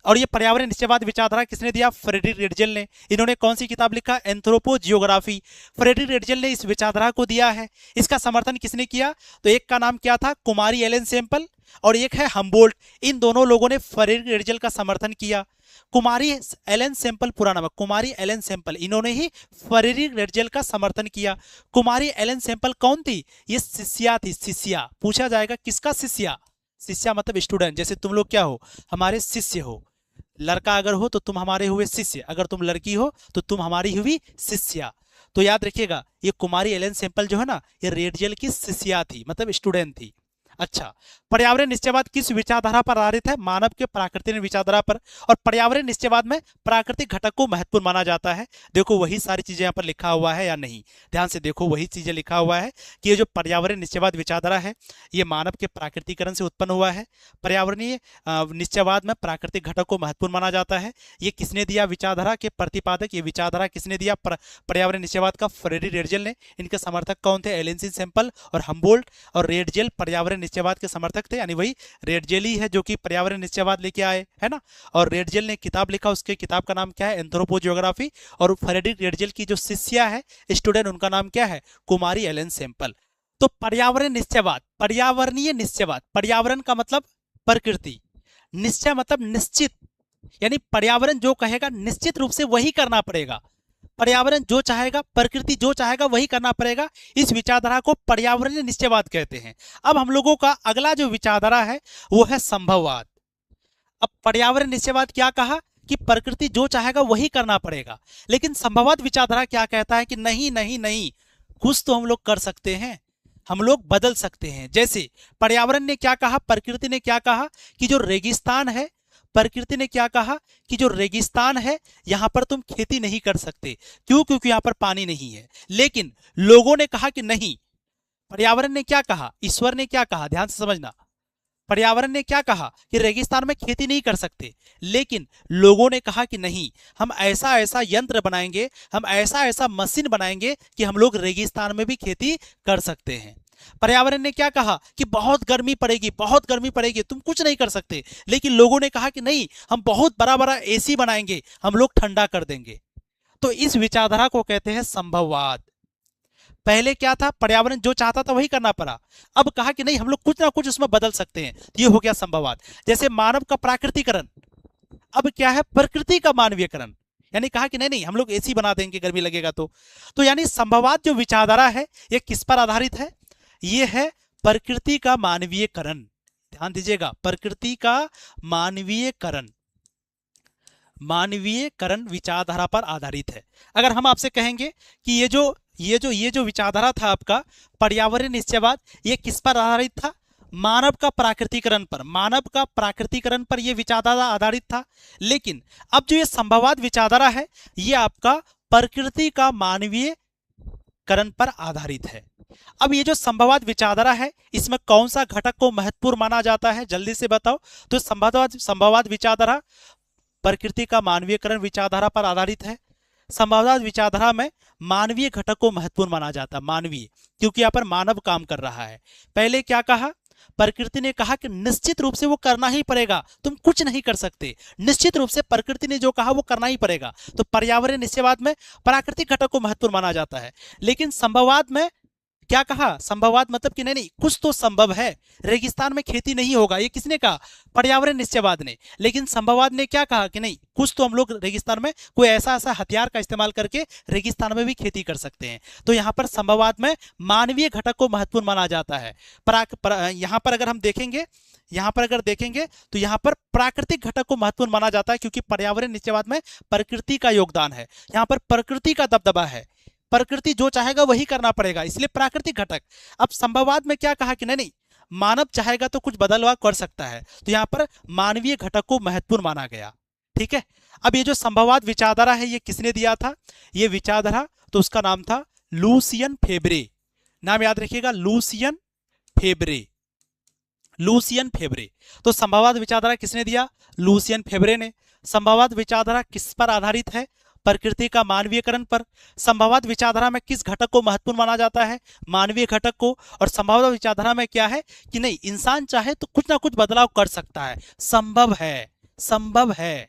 और ये पर्यावरण निश्चयवाद विचारधारा किसने दिया, फ्रेडरिक रेडजेल ने। इन्होंने कौन सी किताब लिखा, एंथ्रोपोजियोग्राफी। फ्रेडरिक रेडजेल ने इस विचारधारा को दिया है। इसका समर्थन किसने किया, तो एक का नाम क्या था, कुमारी एलन सेम्पल, और एक है हम्बोल्ट। इन दोनों लोगों ने फ्रेडरिक रेडजेल का समर्थन किया। कुमारी एलन सेम्पल, पूरा नाम है कुमारी एलन सेम्पल, इन्होंने ही फ्रेडरिक रेडजेल का समर्थन किया। कुमारी एलन सेम्पल कौन थी, ये शिष्या थी, शिष्या। पूछा जाएगा किसका शिष्या, शिष्या मतलब स्टूडेंट, जैसे तुम लोग क्या हो, हमारे शिष्य हो। लड़का अगर हो तो तुम हमारे हुए शिष्य, अगर तुम लड़की हो तो तुम हमारी हुई शिष्या। तो याद रखिएगा, ये कुमारी एलन सेम्पल जो है ना, ये रेडजेल की शिष्या थी, मतलब स्टूडेंट थी। अच्छा, पर्यावरण निश्चयवाद किस विचारधारा पर आधारित है, मानव के प्राकृतिक विचारधारा पर। और पर्यावरण निश्चयवाद में प्राकृतिक घटक को महत्वपूर्ण माना जाता है। देखो वही सारी चीजें यहाँ पर लिखा हुआ है या नहीं, ध्यान से देखो, वही चीजें लिखा हुआ है कि ये जो पर्यावरण निश्चयवाद विचारधारा है, ये मानव के प्राकृतिकरण से उत्पन्न हुआ है। पर्यावरणीय निश्चयवाद में प्राकृतिक घटक को महत्वपूर्ण माना जाता है। ये किसने दिया, विचारधारा के प्रतिपादक, ये विचारधारा किसने दिया, पर्यावरण निश्चयवाद का, फ्रेडरिक रेडजेल ने। इनके समर्थक कौन थे, एलेंसी सेम्पल और हम्बोल्ट। और रेडजेल पर्यावरण निश्चयवाद के समर्थक थे, यानी वही रेडजेल ही है जो कि पर्यावरण निश्चयवाद लेके आए, है ना। और रेडजेल ने किताब लिखा, उसके किताब का नाम क्या है, एंथ्रोपोजियोग्राफी। और फ्रेडरिक रेडजेल की जो शिष्या है, स्टूडेंट, उनका नाम क्या है, कुमारी एलन सेम्पल। तो पर्यावरण निश्चयवाद, पर्यावरणीय निश्चयवाद, पर्यावरण का मतलब प्रकृति, निश्चय मतलब निश्चित, यानी पर्यावरण जो कहेगा निश्चित रूप से वही करना पड़ेगा। पर्यावरण जो चाहेगा, प्रकृति जो चाहेगा वही करना पड़ेगा। इस विचारधारा को पर्यावरणीय निश्चयवाद कहते हैं। अब हम लोगों का अगला जो विचारधारा है वो है संभववाद। अब पर्यावरण निश्चयवाद क्या कहा कि प्रकृति जो चाहेगा वही करना पड़ेगा, लेकिन संभववाद विचारधारा क्या कहता है कि नहीं नहीं नहीं, कुछ तो हम लोग कर सकते हैं, हम लोग बदल सकते हैं। जैसे पर्यावरण ने क्या कहा, प्रकृति ने क्या कहा कि जो रेगिस्तान है, प्रकृति ने क्या कहा कि जो रेगिस्तान है यहां पर तुम खेती नहीं कर सकते, क्यों, क्योंकि यहां पर पानी नहीं है। लेकिन लोगों ने कहा कि नहीं, पर्यावरण ने क्या कहा, ईश्वर ने क्या कहा, ध्यान से समझना, पर्यावरण ने क्या कहा कि रेगिस्तान में खेती नहीं कर सकते, लेकिन लोगों ने कहा कि नहीं, हम ऐसा ऐसा यंत्र बनाएंगे, हम ऐसा ऐसा मशीन बनाएंगे कि हम लोग रेगिस्तान में भी खेती कर सकते हैं। पर्यावरण ने क्या कहा कि बहुत गर्मी पड़ेगी, बहुत गर्मी पड़ेगी, तुम कुछ नहीं कर सकते, लेकिन लोगों ने कहा कि नहीं, हम बहुत बड़ा बड़ा एसी बनाएंगे, हम लोग ठंडा कर देंगे। तो इस विचारधारा को कहते हैं संभववाद। पहले क्या था, पर्यावरण जो चाहता था वही करना पड़ा, अब कहा कि नहीं, हम लोग कुछ ना कुछ उसमें बदल सकते हैं, ये हो गया संभववाद। जैसे मानव का प्राकृतिकरण, अब क्या है, प्रकृति का मानवीयकरण, यानी कहा कि नहीं नहीं, हम लोग एसी बना देंगे गर्मी लगेगा तो यानी संभववाद जो विचारधारा है ये किस पर आधारित है, ये है प्रकृति का मानवीयकरण। ध्यान दीजिएगा, प्रकृति का मानवीयकरण, मानवीयकरण विचारधारा पर आधारित है। अगर हम आपसे कहेंगे कि ये जो विचारधारा था आपका पर्यावरण निश्चयवाद, ये किस पर आधारित था, मानव का प्राकृतिकरण पर, मानव का प्राकृतिकरण पर यह विचारधारा आधारित था। लेकिन अब जो ये संभववाद विचारधारा है ये आपका प्रकृति का मानवीयकरण पर आधारित है। अब ये जो संभववाद विचारधारा है इसमें कौन सा घटक को महत्वपूर्ण माना जाता है, जल्दी से बताओ। तो संभववाद विचारधारा प्रकृति का मानवीयकरण विचारधारा पर आधारित है। संभववाद विचारधारा में मानवीय घटक को महत्वपूर्ण माना जाता है, मानवीय, क्योंकि यहाँ पर मानव काम कर रहा है। पहले क्या कहा, प्रकृति ने कहा कि निश्चित रूप से वो करना ही पड़ेगा, तुम कुछ नहीं कर सकते, निश्चित रूप से प्रकृति ने जो कहा वो करना ही पड़ेगा। तो पर्यावरण निश्चयवाद में प्राकृतिक घटक को महत्वपूर्ण माना जाता है। लेकिन संभववाद में क्या कहा, संभववाद मतलब कि नहीं नहीं, कुछ तो संभव है, रेगिस्तान में खेती नहीं होगा, ये किसने कहा, पर्यावरण निश्चयवाद ने। लेकिन संभववाद ने क्या कहा कि नहीं, कुछ तो हम लोग रेगिस्तान में कोई ऐसा ऐसा हथियार का इस्तेमाल करके रेगिस्तान में भी खेती कर सकते हैं। तो यहाँ पर संभववाद में मानवीय घटक को महत्वपूर्ण माना जाता है। यहाँ पर अगर हम देखेंगे, यहाँ पर अगर देखेंगे तो यहाँ पर प्राकृतिक घटक को महत्वपूर्ण माना जाता है, क्योंकि पर्यावरण निश्चयवाद में प्रकृति का योगदान है, यहाँ पर प्रकृति का दबदबा है, प्रकृति जो चाहेगा वही करना पड़ेगा, इसलिए प्राकृतिक घटक। अब संभववाद में क्या कहा कि नहीं नहीं, मानव चाहेगा तो कुछ बदलाव कर सकता है, तो यहाँ पर मानवीय घटक को महत्वपूर्ण माना गया। ठीक है, अब ये जो संभववाद विचारधारा है ये किसने दिया था, ये विचारधारा तो उसका नाम था लुसियन फेब्रे। नाम याद रखिएगा, लुसियन फेब्रे, लुसियन फेब्रे। तो संभववाद विचारधारा किसने दिया, लुसियन फेब्रे ने। संभववाद विचारधारा किस पर आधारित है, प्रकृति का मानवीयकरण पर। संभववाद विचारधारा में किस घटक को महत्वपूर्ण माना जाता है, मानवीय घटक को। और संभववाद विचारधारा में क्या है कि नहीं, इंसान चाहे तो कुछ ना कुछ बदलाव कर सकता है, संभव है, संभव है।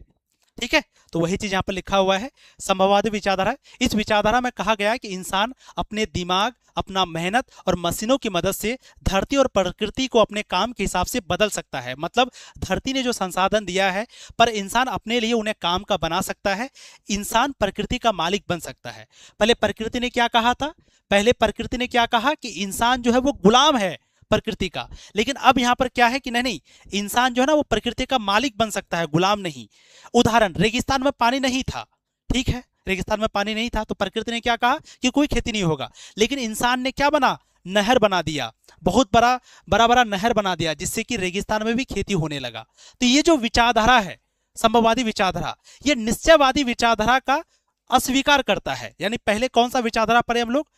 ठीक है, तो वही चीज यहाँ पर लिखा हुआ है, संभववाद विचारधारा। इस विचारधारा में कहा गया है कि इंसान अपने दिमाग, अपना मेहनत और मशीनों की मदद से धरती और प्रकृति को अपने काम के हिसाब से बदल सकता है। मतलब धरती ने जो संसाधन दिया है पर इंसान अपने लिए उन्हें काम का बना सकता है, इंसान प्रकृति का मालिक बन सकता है। पहले प्रकृति ने क्या कहा था, पहले प्रकृति ने क्या कहा कि इंसान जो है वो गुलाम है प्रकृति का। लेकिन अब यहाँ पर क्या है कि नहीं, इंसान जो है ना वो प्रकृति का मालिक बन सकता है, गुलाम नहीं। उदाहरण, रेगिस्तान में पानी नहीं था, ठीक है, रेगिस्तान में पानी नहीं था तो प्रकृति ने क्या कहा कि कोई खेती नहीं होगा। लेकिन इंसान ने क्या बना, नहर बना दिया, बहुत बड़ा नहर बना दिया, जिससे कि रेगिस्तान में भी खेती होने लगा। तो ये जो विचारधारा है संभववादी विचारधारा, ये निश्चयवादी विचारधारा का अस्वीकार करता है। यानी पहले कौन सा विचारधारा पढ़े हम लोग,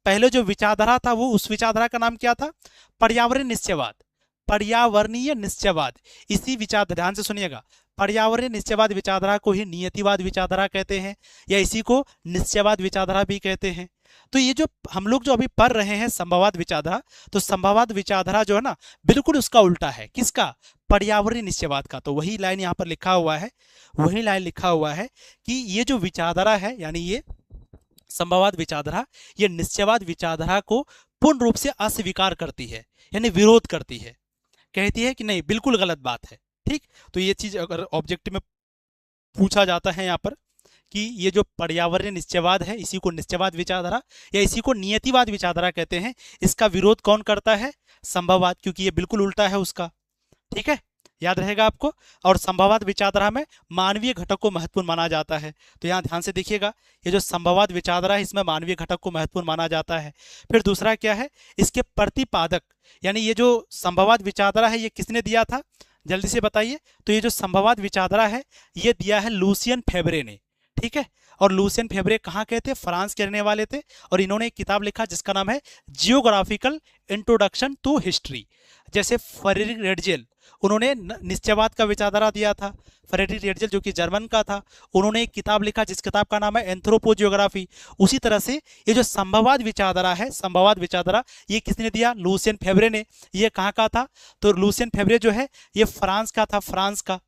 पहले जो विचारधारा था वो, उस विचारधारा का नाम क्या था, पर्यावरण निश्चयवाद, पर्यावरणीय निश्चयवाद। इसी विचार, ध्यान से सुनिएगा, पर्यावरणीय निश्चयवाद विचारधारा को ही नियतिवाद विचारधारा कहते हैं, या इसी को निश्चयवाद विचारधारा भी कहते हैं। तो ये जो हम लोग जो अभी पढ़ रहे हैं संभववाद विचारधारा, तो संभववाद विचारधारा जो है ना बिल्कुल उसका उल्टा है। किसका? पर्यावरणीय निश्चयवाद का। तो वही लाइन यहाँ पर लिखा हुआ है, वही लाइन लिखा हुआ है कि ये जो विचारधारा है, यानी ये संभववाद विचारधारा, ये निश्चयवाद विचारधारा को पूर्ण रूप से अस्वीकार करती है, यानी विरोध करती है, कहती है कि नहीं बिल्कुल गलत बात है। ठीक, तो ये चीज अगर ऑब्जेक्टिव में पूछा जाता है यहाँ पर कि ये जो पर्यावरणीय निश्चयवाद है, इसी को निश्चयवाद विचारधारा या इसी को नियतिवाद विचारधारा कहते हैं, इसका विरोध कौन करता है? संभववाद, क्योंकि ये बिल्कुल उल्टा है उसका। ठीक है, याद रहेगा आपको। और संभववाद विचारधारा में मानवीय घटक को महत्वपूर्ण माना जाता है। तो यहाँ ध्यान से देखिएगा, ये जो संभववाद विचारधारा है इसमें मानवीय घटक को महत्वपूर्ण माना जाता है। फिर दूसरा क्या है? इसके प्रतिपादक, यानी ये जो संभववाद विचारधारा है ये किसने दिया था? जल्दी से बताइए। तो ये जो संभववाद विचारधारा है ये दिया है लुसियन फेब्रे ने। ठीक है, और लुसियन फेब्रे कहाँ के थे? फ्रांस के रहने वाले थे, और इन्होंने एक किताब लिखा जिसका नाम है जियोग्राफिकल इंट्रोडक्शन टू हिस्ट्री। जैसे फ्रेडरिक रेडजेल, उन्होंने निश्चयवाद का विचारधारा दिया था। फ्रेडरिक रेडजेल जो कि जर्मन का था, उन्होंने एक किताब लिखा जिस किताब का नाम है एंथ्रोपोजियोग्राफी। उसी तरह से ये जो संभववाद विचारधारा है, संभववाद विचारधारा ये किसने दिया? लुसियन फेब्रे ने। ये कहाँ का था? तो लुसियन फेब्रे जो है ये फ्रांस का था, फ्रांस का।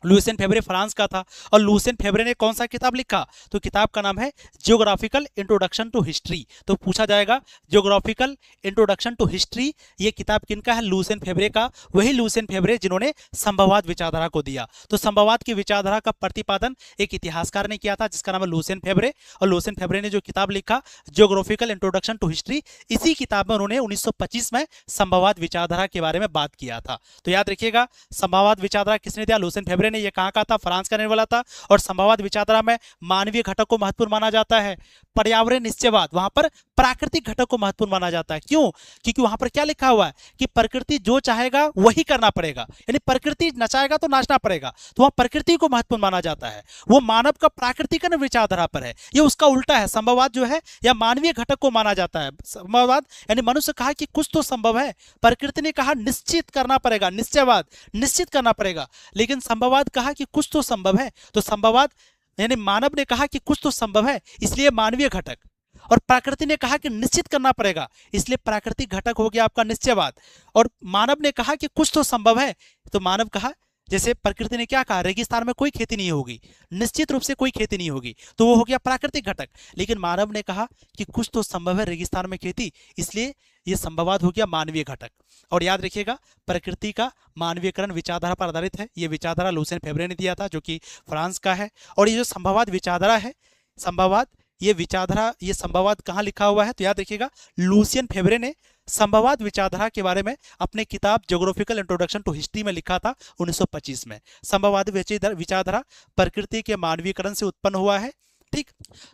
लुसियन फेब्रे फ्रांस का था। और लुसियन फेब्रे ने कौन सा किताब लिखा? तो किताब का नाम है जियोग्राफिकल इंट्रोडक्शन टू हिस्ट्री। तो पूछा जाएगा जियोग्राफिकल इंट्रोडक्शन टू हिस्ट्री ये किताब किनका है? लुसियन फेब्रे का। वही लुसियन फेब्रे जिन्होंने संभववाद विचारधारा को दिया। तो संभववाद की विचारधारा का प्रतिपादन एक इतिहासकार ने किया था जिसका नाम है लुसियन फेब्रे। और लुसियन फेब्रे ने जो किताब लिखा जियोग्राफिकल इंट्रोडक्शन टू हिस्ट्री, इसी किताब में उन्होंने 1925 में संभववाद विचारधारा के बारे में बात किया था। तो याद रखिएगा, संभववाद विचारधारा किसने दिया? लुसियन फेब्रे। ये कहां का था? फ्रांस का रहने वाला था। और संभववाद विचारधारा में मानवीय घटक को महत्वपूर्ण माना जाता है। पर्यावरण निश्चयवाद, वहां पर प्राकृतिक घटक को महत्वपूर्ण माना जाता है। क्यों? क्योंकि वहां पर क्या लिखा हुआ है कि प्रकृति जो चाहेगा वही करना पड़ेगा, यानी प्रकृति नचाएगा तो नाचना पड़ेगा। तो वहां प्रकृति को महत्वपूर्ण माना जाता है। वो मानव का प्राकृतिकरण विचारधारा पर है। ये उसका उल्टा है। संभववाद जो है या मानवीय घटक को माना जाता है। संभववाद यानी मनुष्य कहा कि कुछ तो संभव है, प्रकृति ने कहा निश्चित करना पड़ेगा, निश्चयवाद निश्चित करना पड़ेगा। लेकिन संभववाद कहा कि कुछ तो संभव है। तो संभववाद यानी मानव ने कहा कि कुछ तो संभव है, इसलिए मानवीय घटक। और प्रकृति ने कहा कि निश्चित करना पड़ेगा, इसलिए प्राकृतिक घटक हो गया आपका निश्चयवाद। और मानव ने कहा कि कुछ तो संभव है, तो मानव कहा, जैसे प्रकृति ने क्या कहा? रेगिस्तान में कोई खेती नहीं होगी, निश्चित रूप से कोई खेती नहीं होगी, तो वो हो गया प्राकृतिक घटक। लेकिन मानव ने कहा कि कुछ तो संभव है रेगिस्तान में खेती, इसलिए ये संभववाद हो गया मानवीय घटक। और याद रखिएगा, प्रकृति का मानवीयकरण विचारधारा पर आधारित है। ये विचारधारा लुसियन फेब्रे ने दिया था जो कि फ्रांस का है। और ये जो संभववाद विचारधारा है, संभववाद ये विचारधारा, ये संभववाद कहाँ लिखा हुआ है? तो याद रखिएगा, लुसियन फेब्रे ने संभववाद विचारधारा के बारे में अपने किताब जियोग्राफिकल इंट्रोडक्शन टू हिस्ट्री में लिखा था 1925 में। संभववाद विचारधारा प्रकृति के मानवीयकरण से उत्पन्न हुआ है। ठीक,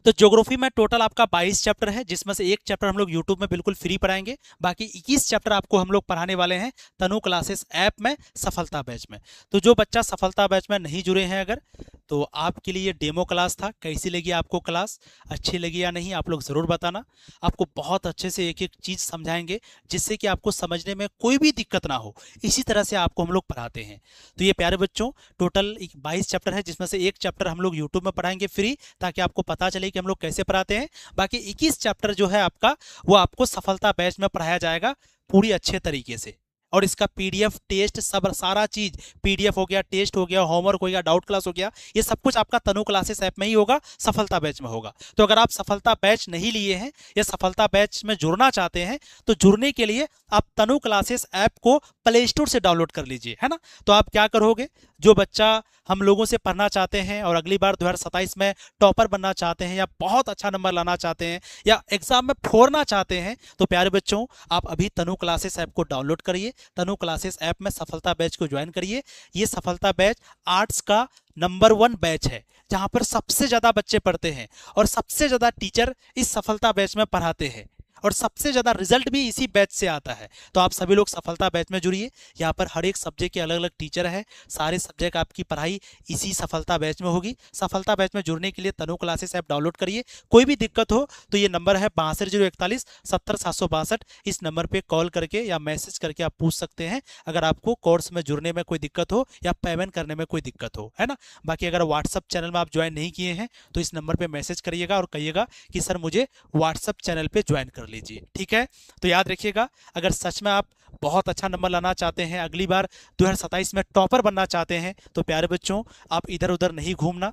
तो ज्योग्राफी में टोटल आपका 22 चैप्टर है, जिसमें से एक चैप्टर हम लोग यूट्यूब में बिल्कुल फ्री पढ़ाएंगे। बाकी 21 चैप्टर आपको हम लोग पढ़ाने वाले हैं तनु क्लासेस ऐप में, सफलता बैच में। तो जो बच्चा सफलता बैच में नहीं जुड़े हैं अगर, तो आपके लिए डेमो क्लास था। कैसी लगी आपको क्लास? अच्छी लगी या नहीं आप लोग ज़रूर बताना। आपको बहुत अच्छे से एक एक चीज़ समझाएंगे जिससे कि आपको समझने में कोई भी दिक्कत ना हो। इसी तरह से आपको हम लोग पढ़ाते हैं। तो ये प्यारे बच्चों, टोटल 22 चैप्टर है, जिसमें से एक चैप्टर हम लोग यूट्यूब में पढ़ाएंगे फ्री, ताकि आपको पता चले कि हम लोग कैसे पढ़ाते हैं। बाकी 21 चैप्टर जो है आपका, वो आपको सफलता बैच में पढ़ाया जाएगा पूरी अच्छे तरीके से। और इसका पीडीएफ, टेस्ट, सब सारा चीज, पीडीएफ हो गया, टेस्ट हो गया, होमवर्क हो गया, डाउट क्लास हो गया, ये सब कुछ आपका तनु क्लासेस ऐप में ही होगा, सफलता बैच में होगा। तो अगर आप सफलता बैच नहीं लिए हैं या सफलता बैच में जुड़ना चाहते हैं, तो जुड़ने के लिए आप तनु क्लासेस ऐप को प्ले स्टोर से डाउनलोड कर लीजिए, है ना। तो आप क्या करोगे, जो बच्चा हम लोगों से पढ़ना चाहते हैं और अगली बार 2027 में टॉपर बनना चाहते हैं या बहुत अच्छा नंबर लाना चाहते हैं या एग्जाम में फोड़ना चाहते हैं, तो प्यारे बच्चों आप अभी तनु क्लासेस ऐप को डाउनलोड करिए। तनु क्लासेस ऐप में सफलता बैच को ज्वाइन करिए। ये सफलता बैच आर्ट्स का नंबर 1 बैच है, जहां पर सबसे ज्यादा बच्चे पढ़ते हैं और सबसे ज्यादा टीचर इस सफलता बैच में पढ़ाते हैं। और सबसे ज़्यादा रिजल्ट भी इसी बैच से आता है। तो आप सभी लोग सफलता बैच में जुड़िए। यहाँ पर हर एक सब्जेक्ट के अलग अलग टीचर है, सारे सब्जेक्ट आपकी पढ़ाई इसी सफलता बैच में होगी। सफलता बैच में जुड़ने के लिए तनु क्लासेस ऐप डाउनलोड करिए। कोई भी दिक्कत हो तो ये नंबर है 620141 70 762। इस नंबर पर कॉल करके या मैसेज करके आप पूछ सकते हैं अगर आपको कोर्स में जुड़ने में कोई दिक्कत हो या पेमेंट करने में कोई दिक्कत हो, है ना। बाकी अगर व्हाट्सअप चैनल में आप ज्वाइन नहीं किए हैं तो इस नंबर पे मैसेज करिएगा और कहिएगा कि सर मुझे व्हाट्सअप चैनल पे ज्वाइन कर लीजिए, ठीक है। तो याद रखिएगा, अगर सच में आप बहुत अच्छा नंबर लाना चाहते हैं, अगली बार 2027 में टॉपर बनना चाहते हैं, तो प्यारे बच्चों आप इधर उधर नहीं घूमना।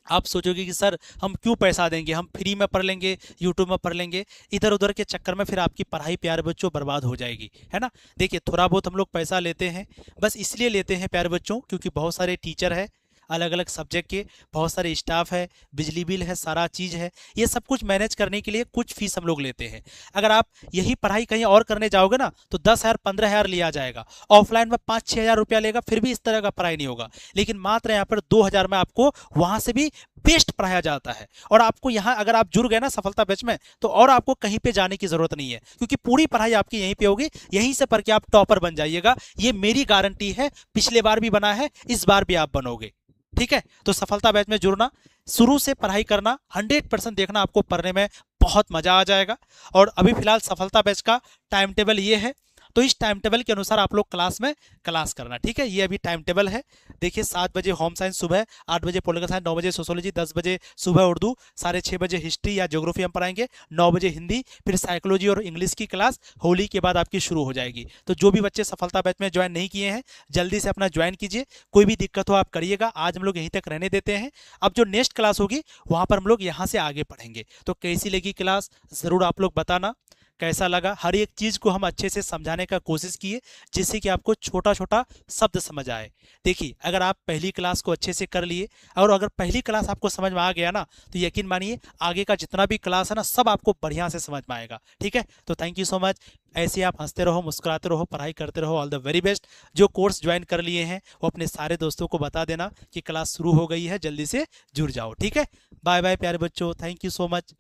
आप सोचोगे कि सर हम क्यों पैसा देंगे, हम फ्री में पढ़ लेंगे, यूट्यूब में पढ़ लेंगे, इधर उधर के चक्कर में फिर आपकी पढ़ाई प्यारे बच्चों बर्बाद हो जाएगी, है ना। देखिए थोड़ा बहुत हम लोग पैसा लेते हैं, बस इसलिए लेते हैं प्यारे बच्चों क्योंकि बहुत सारे टीचर है, अलग अलग सब्जेक्ट के बहुत सारे स्टाफ है, बिजली बिल है, सारा चीज़ है, ये सब कुछ मैनेज करने के लिए कुछ फीस हम लोग लेते हैं। अगर आप यही पढ़ाई कहीं और करने जाओगे ना तो 10,000 15,000 लिया जाएगा, ऑफलाइन में 5-6 हज़ार रुपया लेगा, फिर भी इस तरह का पढ़ाई नहीं होगा। लेकिन मात्र यहाँ पर 2,000 में आपको वहाँ से भी बेस्ट पढ़ाया जाता है। और आपको यहाँ अगर आप जुड़ गए ना सफलता बैच में तो और आपको कहीं पे जाने की जरूरत नहीं है, क्योंकि पूरी पढ़ाई आपकी यहीं पे होगी, यहीं से पढ़ के आप टॉपर बन जाइएगा। ये मेरी गारंटी है, पिछले बार भी बना है, इस बार भी आप बनोगे, ठीक है। तो सफलता बैच में जुड़ना, शुरू से पढ़ाई करना, 100% देखना, आपको पढ़ने में बहुत मजा आ जाएगा। और अभी फिलहाल सफलता बैच का टाइम टेबल ये है, तो इस टाइम टेबल के अनुसार आप लोग क्लास में क्लास करना, ठीक है। ये अभी टाइम टेबल है, देखिए 7 बजे होम साइंस सुबह, 8 बजे पॉलिटिकल साइंस, 9 बजे सोशोलॉजी, 10 बजे सुबह उर्दू, 6:30 बजे हिस्ट्री या ज्योग्राफी हम पढ़ाएंगे, 9 बजे हिंदी, फिर साइकोलॉजी और इंग्लिश की क्लास होली के बाद आपकी शुरू हो जाएगी। तो जो भी बच्चे सफलता बैच में ज्वाइन नहीं किए हैं जल्दी से अपना ज्वाइन कीजिए, कोई भी दिक्कत हो आप करिएगा। आज हम लोग यहीं तक रहने देते हैं, अब जो नेक्स्ट क्लास होगी वहाँ पर हम लोग यहाँ से आगे पढ़ेंगे। तो कैसी लगी क्लास ज़रूर आप लोग बताना, कैसा लगा। हर एक चीज़ को हम अच्छे से समझाने का कोशिश किए जिससे कि आपको छोटा छोटा शब्द समझ आए। देखिए अगर आप पहली क्लास को अच्छे से कर लिए और अगर पहली क्लास आपको समझ में आ गया ना तो यकीन मानिए आगे का जितना भी क्लास है ना सब आपको बढ़िया से समझ में आएगा, ठीक है। तो थैंक यू सो मच। ऐसे आप हंसते रहो, मुस्कुराते रहो, पढ़ाई करते रहो। All the very best. जो कोर्स ज्वाइन कर लिए हैं वो अपने सारे दोस्तों को बता देना कि क्लास शुरू हो गई है, जल्दी से जुड़ जाओ, ठीक है। बाय बाय प्यारे बच्चों, थैंक यू सो मच।